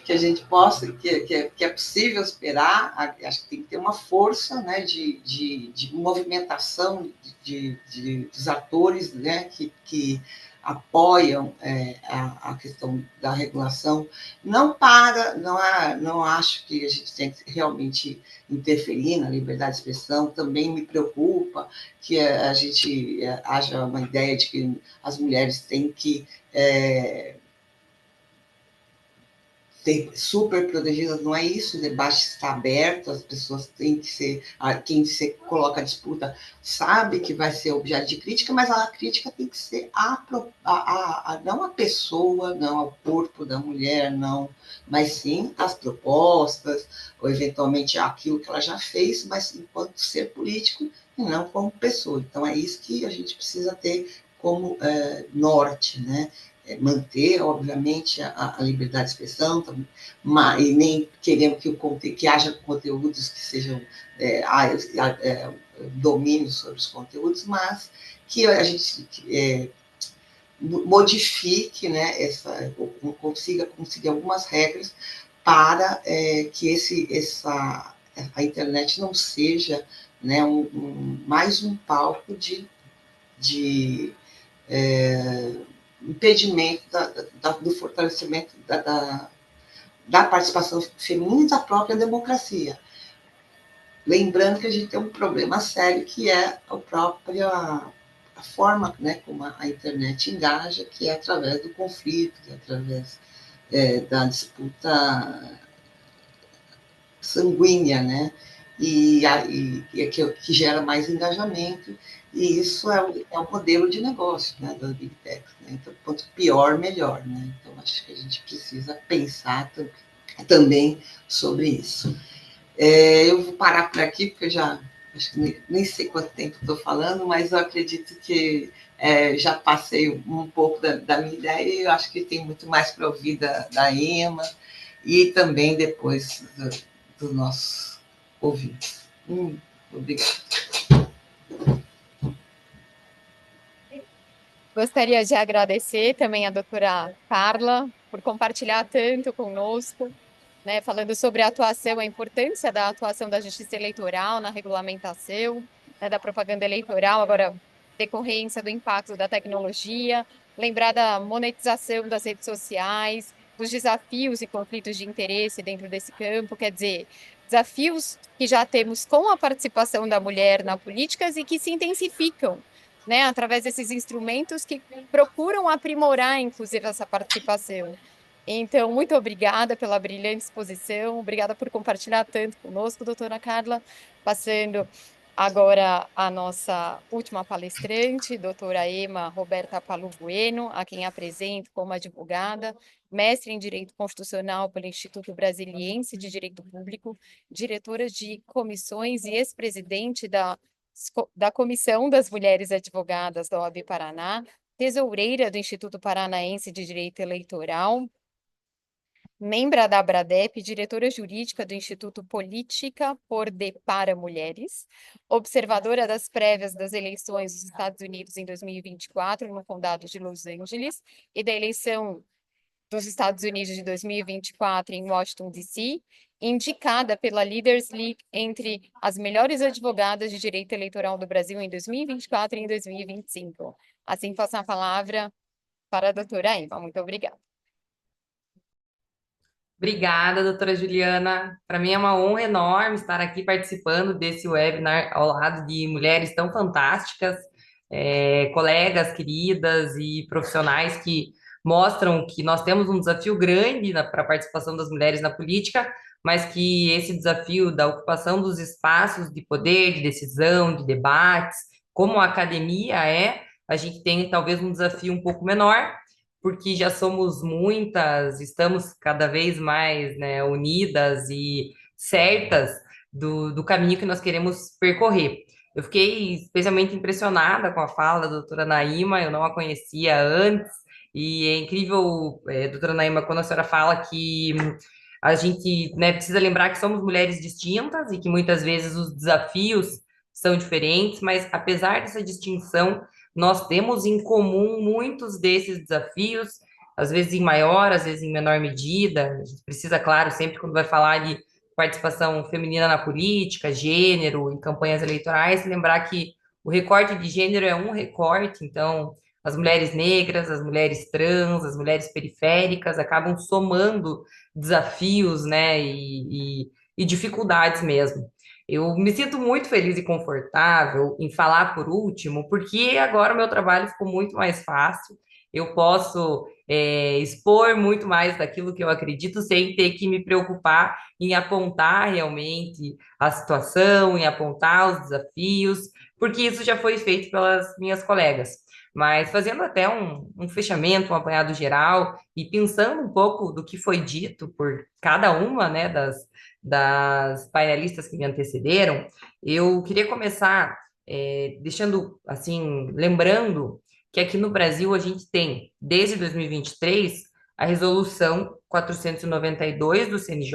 que a gente possa, que é possível esperar, acho que tem que ter uma força, né, de movimentação dos atores, né, que apoiam a questão da regulação. Não acho que a gente tem que realmente interferir na liberdade de expressão, também me preocupa que a gente haja uma ideia de que as mulheres têm que ser super protegidas, não é isso, o debate está aberto, as pessoas têm que ser, quem se coloca a disputa sabe que vai ser objeto de crítica, mas a crítica tem que ser não a pessoa, não ao corpo da mulher, não, mas sim as propostas, ou eventualmente aquilo que ela já fez, mas enquanto ser político e não como pessoa. Então é isso que a gente precisa ter como norte, né? Manter, obviamente, a liberdade de expressão, mas, e nem queremos que haja conteúdos que sejam domínio sobre os conteúdos, mas que a gente modifique, né, consiga conseguir algumas regras para que a internet não seja, né, mais um palco de impedimento do fortalecimento da participação feminina e da própria democracia. Lembrando que a gente tem um problema sério, que é a forma, né, como a internet engaja, que é através do conflito, que é através da disputa sanguínea, né? Que gera mais engajamento, e isso é um modelo de negócio, né, das Big Techs, né? Então, quanto pior, melhor, né? Então, acho que a gente precisa pensar também sobre isso. Eu vou parar por aqui, porque eu já acho que nem sei quanto tempo estou falando, mas eu acredito que já passei um pouco da minha ideia, e eu acho que tem muito mais para ouvir da Emma, e também depois dos nossos ouvintes. Obrigada. Gostaria de agradecer também a doutora Carla por compartilhar tanto conosco, né, falando sobre a atuação, a importância da atuação da justiça eleitoral na regulamentação, né, da propaganda eleitoral, agora decorrência do impacto da tecnologia, lembrar da monetização das redes sociais, dos desafios e conflitos de interesse dentro desse campo, quer dizer, desafios que já temos com a participação da mulher na políticas e que se intensificam, né, através desses instrumentos que procuram aprimorar, inclusive, essa participação. Então, muito obrigada pela brilhante exposição, obrigada por compartilhar tanto conosco, doutora Carla. Passando agora a nossa última palestrante, doutora Emma Roberta Palu Bueno, a quem apresento como advogada, mestre em Direito Constitucional pelo Instituto Brasiliense de Direito Público, diretora de comissões e ex-presidente da Comissão das Mulheres Advogadas da OAB Paraná, tesoureira do Instituto Paranaense de Direito Eleitoral, membra da Abradep, diretora jurídica do Instituto Política por de para Mulheres, observadora das prévias das eleições dos Estados Unidos em 2024 no condado de Los Angeles e da eleição dos Estados Unidos de 2024 em Washington, D.C., indicada pela Leaders League entre as melhores advogadas de direito eleitoral do Brasil em 2024 e em 2025. Assim, passo a palavra para a doutora Emma. Muito obrigada. Obrigada, doutora Juliana. Para mim é uma honra enorme estar aqui participando desse webinar ao lado de mulheres tão fantásticas, colegas queridas e profissionais que mostram que nós temos um desafio grande para a participação das mulheres na política, mas que esse desafio da ocupação dos espaços de poder, de decisão, de debates, como a academia a gente tem talvez um desafio um pouco menor, porque já somos muitas, estamos cada vez mais, né, unidas e certas do caminho que nós queremos percorrer. Eu fiquei especialmente impressionada com a fala da doutora Naíma, eu não a conhecia antes, e é incrível, doutora Naíma, quando a senhora fala que a gente, né, precisa lembrar que somos mulheres distintas e que muitas vezes os desafios são diferentes, mas apesar dessa distinção, nós temos em comum muitos desses desafios, às vezes em maior, às vezes em menor medida. A gente precisa, claro, sempre quando vai falar de participação feminina na política, gênero, em campanhas eleitorais, lembrar que o recorte de gênero é um recorte, então as mulheres negras, as mulheres trans, as mulheres periféricas acabam somando desafios, né, e dificuldades mesmo. Eu me sinto muito feliz e confortável em falar por último, porque agora o meu trabalho ficou muito mais fácil. Eu posso expor muito mais daquilo que eu acredito sem ter que me preocupar em apontar realmente a situação, em apontar os desafios, porque isso já foi feito pelas minhas colegas. Mas fazendo até um fechamento, um apanhado geral e pensando um pouco do que foi dito por cada uma, né, das painelistas que me antecederam, eu queria começar deixando, assim, lembrando que aqui no Brasil a gente tem, desde 2023, a Resolução 492 do CNJ,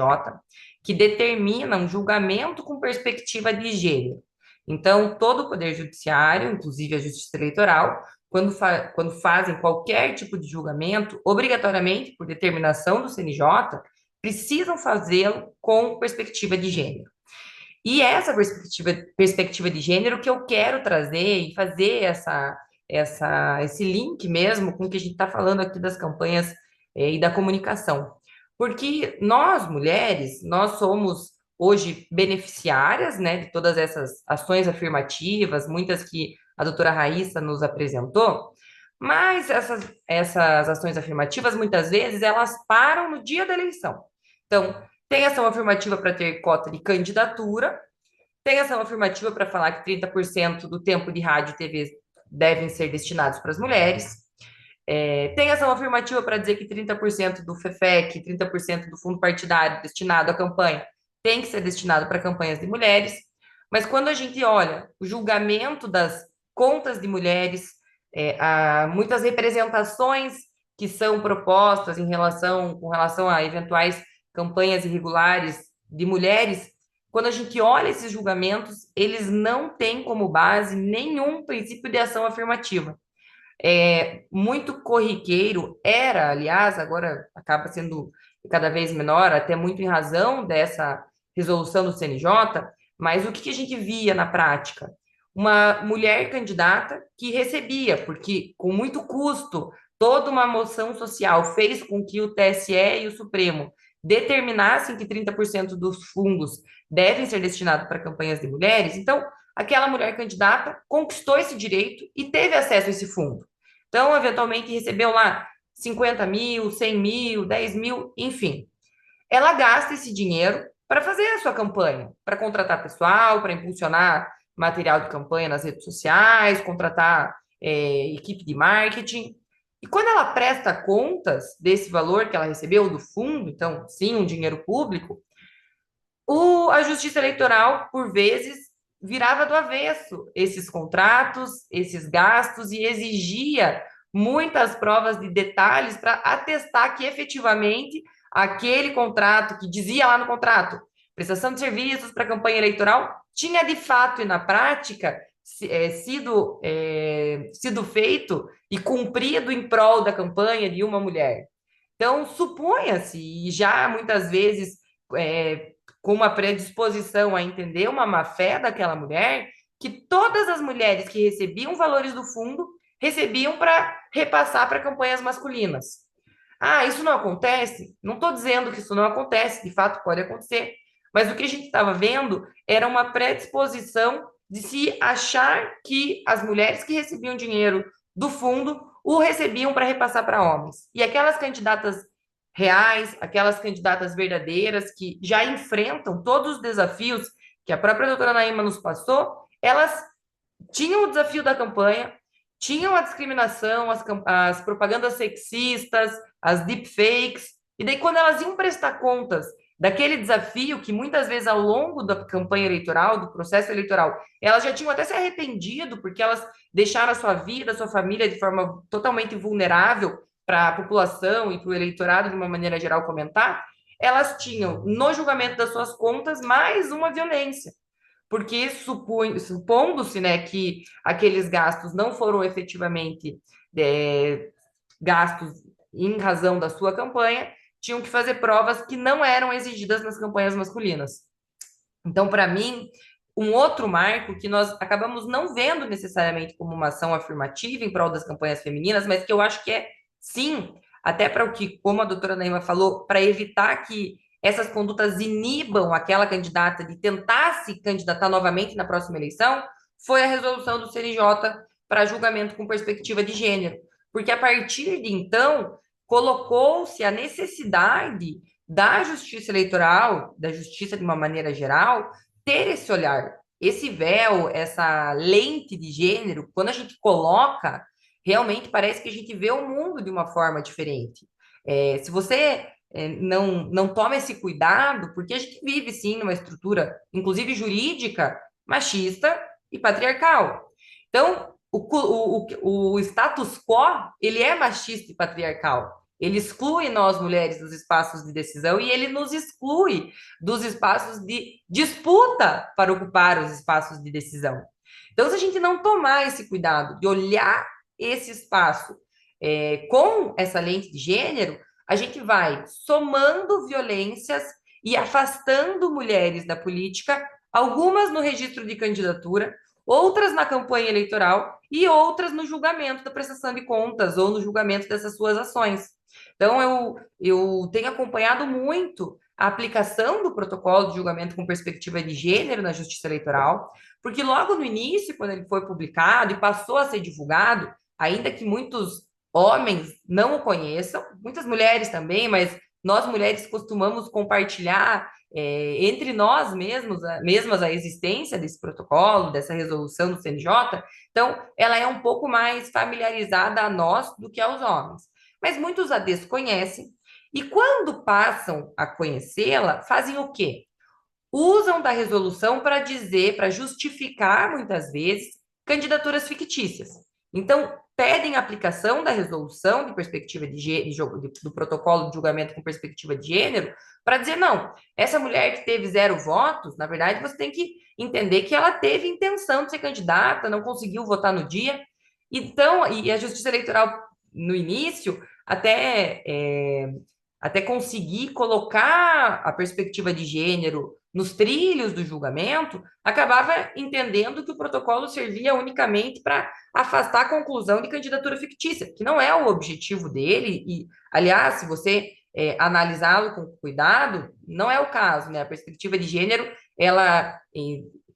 que determina um julgamento com perspectiva de gênero. Então, todo o Poder Judiciário, inclusive a Justiça Eleitoral, quando fazem qualquer tipo de julgamento, obrigatoriamente, por determinação do CNJ, precisam fazê-lo com perspectiva de gênero. E é essa perspectiva de gênero que eu quero trazer e fazer esse link mesmo com o que a gente está falando aqui das campanhas e da comunicação. Porque nós, mulheres, nós somos hoje beneficiárias, né, de todas essas ações afirmativas, muitas que a doutora Raíssa nos apresentou, mas essas ações afirmativas, muitas vezes, elas param no dia da eleição. Então, tem ação afirmativa para ter cota de candidatura, tem ação afirmativa para falar que 30% do tempo de rádio e TV devem ser destinados para as mulheres. Tem ação afirmativa para dizer que 30% do FEFEC, 30% do fundo partidário destinado à campanha tem que ser destinado para campanhas de mulheres. Mas quando a gente olha o julgamento das contas de mulheres, há muitas representações que são propostas com relação a eventuais campanhas irregulares de mulheres, quando a gente olha esses julgamentos, eles não têm como base nenhum princípio de ação afirmativa. Muito corriqueiro era, aliás, agora acaba sendo cada vez menor, até muito em razão dessa resolução do CNJ, mas o que a gente via na prática? Uma mulher candidata que recebia, porque com muito custo, toda uma moção social fez com que o TSE e o Supremo determinassem que 30% dos fundos devem ser destinados para campanhas de mulheres, então aquela mulher candidata conquistou esse direito e teve acesso a esse fundo. Então, eventualmente, recebeu lá 50 mil, 100 mil, 10 mil, enfim. Ela gasta esse dinheiro para fazer a sua campanha, para contratar pessoal, para impulsionar material de campanha nas redes sociais, contratar equipe de marketing. E quando ela presta contas desse valor que ela recebeu do fundo, então, sim, um dinheiro público, a Justiça Eleitoral, por vezes, virava do avesso esses contratos, esses gastos e exigia muitas provas de detalhes para atestar que efetivamente aquele contrato que dizia lá no contrato, prestação de serviços para campanha eleitoral, tinha de fato e na prática sido feito e cumprido em prol da campanha de uma mulher. Então, suponha-se, e já muitas vezes com uma predisposição a entender uma má-fé daquela mulher, que todas as mulheres que recebiam valores do fundo recebiam para repassar para campanhas masculinas. Ah, isso não acontece? Não estou dizendo que isso não acontece, de fato pode acontecer, mas o que a gente estava vendo era uma predisposição de se achar que as mulheres que recebiam dinheiro do fundo o recebiam para repassar para homens. E aquelas candidatas reais, aquelas candidatas verdadeiras que já enfrentam todos os desafios que a própria doutora Naíma nos passou, elas tinham o desafio da campanha, tinham a discriminação, as propagandas sexistas, as deepfakes, e daí quando elas iam prestar contas daquele desafio que muitas vezes ao longo da campanha eleitoral, do processo eleitoral, elas já tinham até se arrependido porque elas deixaram a sua vida, a sua família de forma totalmente vulnerável para a população e para o eleitorado de uma maneira geral comentar, elas tinham no julgamento das suas contas mais uma violência, porque supondo-se, né, que aqueles gastos não foram efetivamente gastos em razão da sua campanha, tinham que fazer provas que não eram exigidas nas campanhas masculinas. Então, para mim, um outro marco que nós acabamos não vendo necessariamente como uma ação afirmativa em prol das campanhas femininas, mas que eu acho que é, sim, até para o que, como a doutora Naima falou, para evitar que essas condutas inibam aquela candidata de tentar se candidatar novamente na próxima eleição, foi a resolução do CNJ para julgamento com perspectiva de gênero. Porque a partir de então, colocou-se a necessidade da justiça eleitoral, da justiça de uma maneira geral, ter esse olhar, esse véu, essa lente de gênero, quando a gente coloca, realmente parece que a gente vê o mundo de uma forma diferente. Se você não toma esse cuidado, porque a gente vive, sim, numa estrutura, inclusive jurídica, machista e patriarcal. Então, o status quo, ele é machista e patriarcal. Ele exclui nós, mulheres, dos espaços de decisão e ele nos exclui dos espaços de disputa para ocupar os espaços de decisão. Então, se a gente não tomar esse cuidado de olhar esse espaço com essa lente de gênero, a gente vai somando violências e afastando mulheres da política, algumas no registro de candidatura, outras na campanha eleitoral e outras no julgamento da prestação de contas ou no julgamento dessas suas ações. Então, eu tenho acompanhado muito a aplicação do protocolo de julgamento com perspectiva de gênero na Justiça Eleitoral, porque logo no início, quando ele foi publicado e passou a ser divulgado, ainda que muitos homens não o conheçam, muitas mulheres também, mas nós mulheres costumamos compartilhar entre nós mesmas a existência desse protocolo, dessa resolução do CNJ, então ela é um pouco mais familiarizada a nós do que aos homens. Mas muitos a desconhecem e quando passam a conhecê-la, fazem o quê? Usam da resolução para dizer, para justificar, muitas vezes, candidaturas fictícias. Então, pedem a aplicação da resolução de perspectiva de gênero, do protocolo de julgamento com perspectiva de gênero, para dizer, não, essa mulher que teve 0 votos, na verdade, você tem que entender que ela teve intenção de ser candidata, não conseguiu votar no dia. Então, e a Justiça Eleitoral, no início, até conseguir colocar a perspectiva de gênero nos trilhos do julgamento, acabava entendendo que o protocolo servia unicamente para afastar a conclusão de candidatura fictícia, que não é o objetivo dele, e, aliás, se você analisá-lo com cuidado, não é o caso, né? A perspectiva de gênero, ela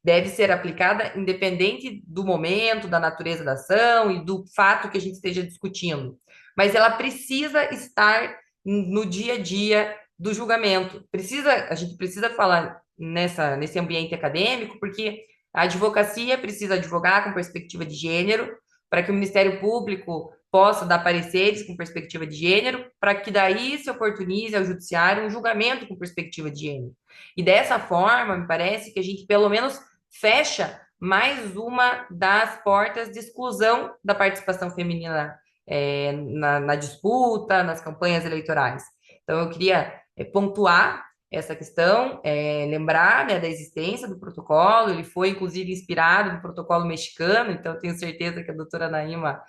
deve ser aplicada independente do momento, da natureza da ação e do fato que a gente esteja discutindo. Mas ela precisa estar no dia a dia do julgamento. A gente precisa falar nesse ambiente acadêmico, porque a advocacia precisa advogar com perspectiva de gênero, para que o Ministério Público possa dar pareceres com perspectiva de gênero, para que daí se oportunize ao judiciário um julgamento com perspectiva de gênero. E dessa forma, me parece que a gente, pelo menos, fecha mais uma das portas de exclusão da participação feminina na disputa, nas campanhas eleitorais. Então, eu queria pontuar essa questão, lembrar, né, da existência do protocolo. Ele foi, inclusive, inspirado no protocolo mexicano, então eu tenho certeza que a doutora Naima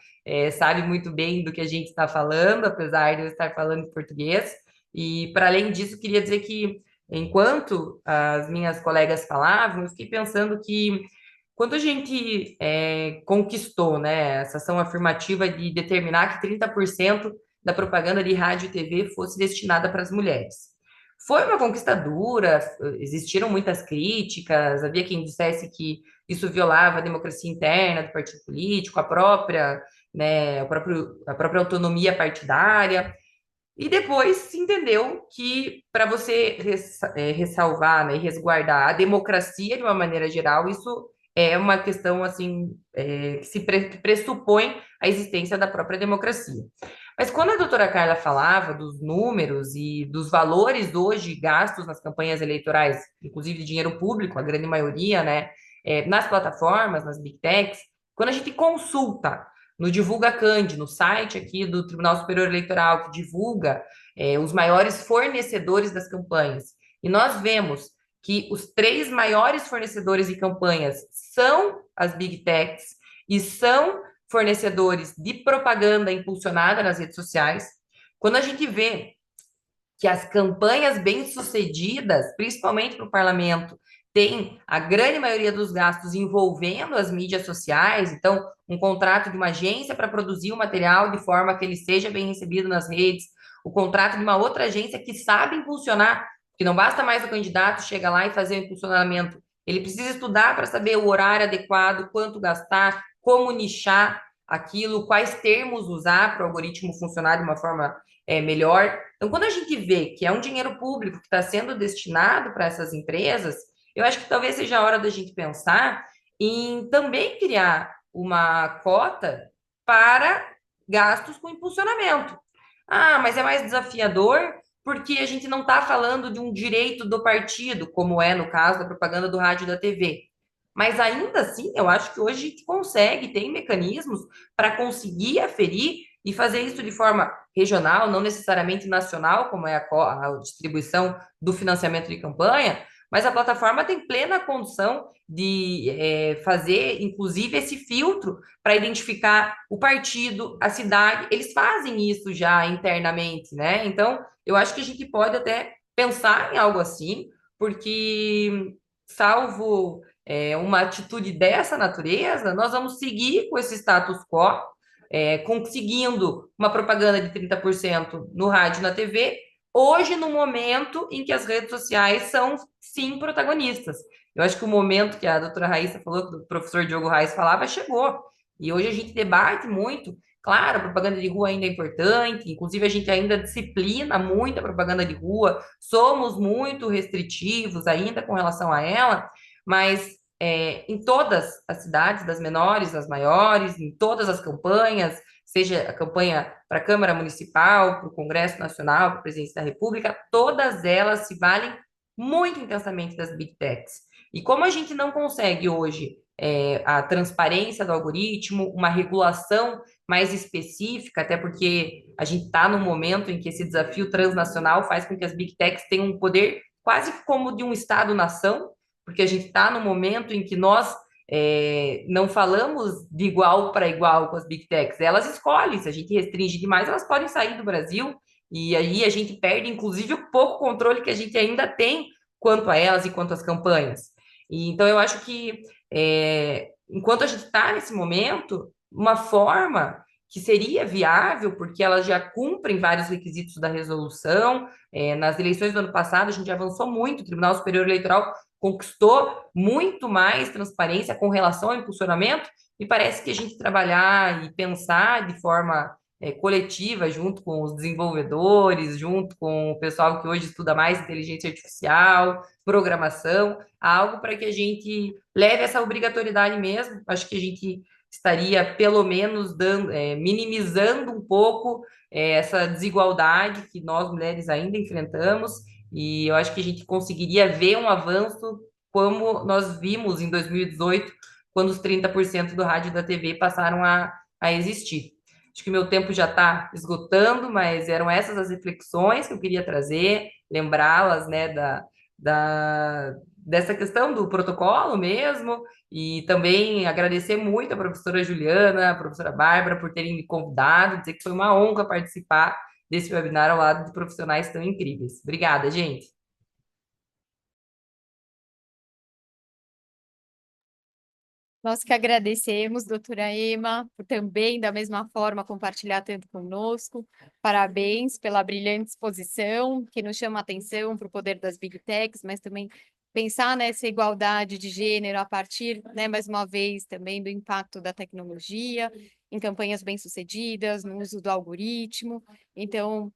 sabe muito bem do que a gente está falando, apesar de eu estar falando em português. E, para além disso, queria dizer que, enquanto as minhas colegas falavam, eu fiquei pensando que quando a gente conquistou, né, essa ação afirmativa de determinar que 30% da propaganda de rádio e TV fosse destinada para as mulheres. Foi uma conquista dura, existiram muitas críticas, havia quem dissesse que isso violava a democracia interna do partido político, a própria autonomia partidária. E depois se entendeu que, para você ressalvar, né, e resguardar a democracia de uma maneira geral, isso é uma questão assim, que pressupõe a existência da própria democracia. Mas quando a doutora Carla falava dos números e dos valores hoje gastos nas campanhas eleitorais, inclusive de dinheiro público, a grande maioria, né, nas plataformas, nas Big Techs, quando a gente consulta no Divulga Cand, no site aqui do Tribunal Superior Eleitoral, que divulga os maiores fornecedores das campanhas, e nós vemos que os 3 maiores fornecedores de campanhas são as Big Techs e são fornecedores de propaganda impulsionada nas redes sociais. Quando a gente vê que as campanhas bem-sucedidas, principalmente para o parlamento, tem a grande maioria dos gastos envolvendo as mídias sociais, então, um contrato de uma agência para produzir o material de forma que ele seja bem recebido nas redes, o contrato de uma outra agência que sabe impulsionar, que não basta mais o candidato chegar lá e fazer o impulsionamento, ele precisa estudar para saber o horário adequado, quanto gastar, como nichar aquilo, quais termos usar para o algoritmo funcionar de uma forma melhor. Então, quando a gente vê que é um dinheiro público que está sendo destinado para essas empresas, eu acho que talvez seja a hora da gente pensar em também criar uma cota para gastos com impulsionamento. Ah, mas é mais desafiador porque a gente não está falando de um direito do partido, como é no caso da propaganda do rádio e da TV. Mas ainda assim, eu acho que hoje a gente consegue, tem mecanismos para conseguir aferir e fazer isso de forma regional, não necessariamente nacional, como é a distribuição do financiamento de campanha, mas a plataforma tem plena condição de fazer, inclusive, esse filtro para identificar o partido, a cidade. Eles fazem isso já internamente, né? Então, eu acho que a gente pode até pensar em algo assim, porque, salvo uma atitude dessa natureza, nós vamos seguir com esse status quo, conseguindo uma propaganda de 30% no rádio e na TV, hoje no momento em que as redes sociais são, sim, protagonistas. Eu acho que o momento que a doutora Raíssa falou, que o professor Diogo Reis falava, chegou. E hoje a gente debate muito. Claro, a propaganda de rua ainda é importante, inclusive a gente ainda disciplina muito a propaganda de rua, somos muito restritivos ainda com relação a ela, mas em todas as cidades, das menores às maiores, em todas as campanhas, seja a campanha para a Câmara Municipal, para o Congresso Nacional, para a Presidência da República, todas elas se valem muito intensamente das Big Techs. E como a gente não consegue hoje a transparência do algoritmo, uma regulação mais específica, até porque a gente está num momento em que esse desafio transnacional faz com que as Big Techs tenham um poder quase como de um Estado-nação, porque a gente está no momento em que nós não falamos de igual para igual com as Big Techs, elas escolhem, se a gente restringe demais, elas podem sair do Brasil, e aí a gente perde, inclusive, o pouco controle que a gente ainda tem quanto a elas e quanto às campanhas. E, então, eu acho que, enquanto a gente está nesse momento, uma forma que seria viável, porque elas já cumprem vários requisitos da resolução, nas eleições do ano passado, a gente avançou muito, o Tribunal Superior Eleitoral conquistou muito mais transparência com relação ao impulsionamento, e parece que a gente trabalhar e pensar de forma coletiva, junto com os desenvolvedores, junto com o pessoal que hoje estuda mais inteligência artificial, programação, algo para que a gente leve essa obrigatoriedade mesmo. Acho que a gente estaria, pelo menos, minimizando um pouco essa desigualdade que nós, mulheres, ainda enfrentamos, e eu acho que a gente conseguiria ver um avanço como nós vimos em 2018, quando os 30% do rádio e da TV passaram a existir. Acho que meu tempo já está esgotando, mas eram essas as reflexões que eu queria trazer, lembrá-las, né, dessa questão do protocolo mesmo, e também agradecer muito a professora Juliana, a professora Bárbara, por terem me convidado, dizer que foi uma honra participar desse webinar ao lado de profissionais tão incríveis. Obrigada, gente. Nós que agradecemos, doutora Ema, por também, da mesma forma, compartilhar tanto conosco. Parabéns pela brilhante exposição, que nos chama a atenção para o poder das Big Techs, mas também pensar nessa igualdade de gênero a partir, né, mais uma vez, também do impacto da tecnologia, em campanhas bem-sucedidas, no uso do algoritmo. Então,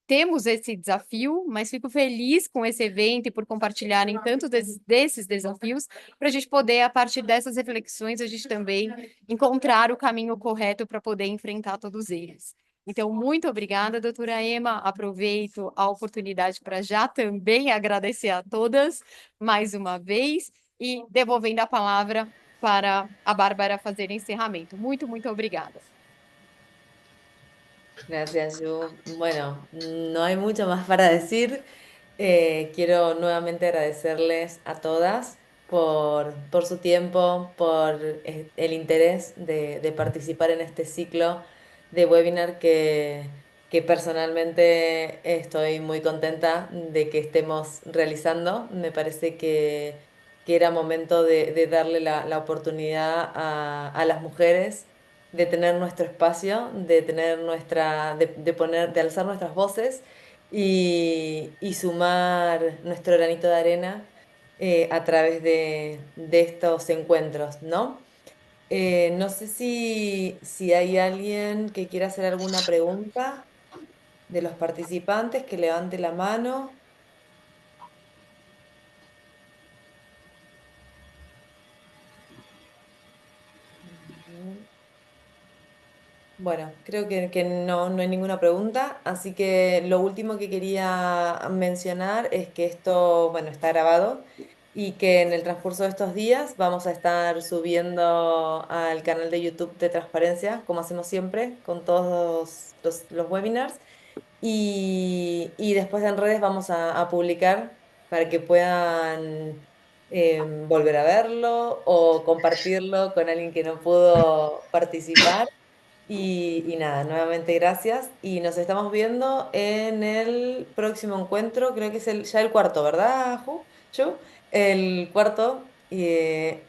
temos esse desafio, mas fico feliz com esse evento e por compartilharem tanto desses desafios, para a gente poder, a partir dessas reflexões, a gente também encontrar o caminho correto para poder enfrentar todos eles. Então, muito obrigada, doutora Ema. Aproveito a oportunidade para já também agradecer a todas mais uma vez e devolvendo a palavra para a Bárbara fazer o encerramento. Muito, muito obrigada. Gracias, Yu. Bueno, no hay mucho más para decir. Quiero nuevamente agradecerles a todas por su tiempo, por el interés de participar en este ciclo de webinar que personalmente estoy muy contenta de que estemos realizando. Me parece que era momento de darle la oportunidad a las mujeres de tener nuestro espacio, de tener de alzar nuestras voces y sumar nuestro granito de arena a través de estos encuentros, ¿no? No sé si hay alguien que quiera hacer alguna pregunta de los participantes, que levante la mano. Bueno, creo que no hay ninguna pregunta, así que lo último que quería mencionar es que esto, bueno, está grabado y que en el transcurso de estos días vamos a estar subiendo al canal de YouTube de Transparencia, como hacemos siempre, con todos los webinars. Y después en redes vamos a publicar para que puedan volver a verlo o compartirlo con alguien que no pudo participar. Y nada, nuevamente gracias y nos estamos viendo en el próximo encuentro, creo que es ya el cuarto, ¿verdad, Ju? El cuarto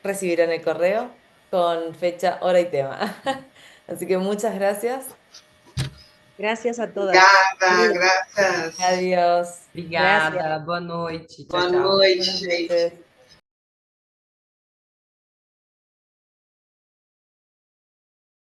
recibirán el correo con fecha, hora y tema. Así que muchas gracias. Gracias a todas. Obrigada, graças. Adiós. Gracias. Obrigada, boa noite. Tchau, Boa tchau. noite, Buenas gente. noches.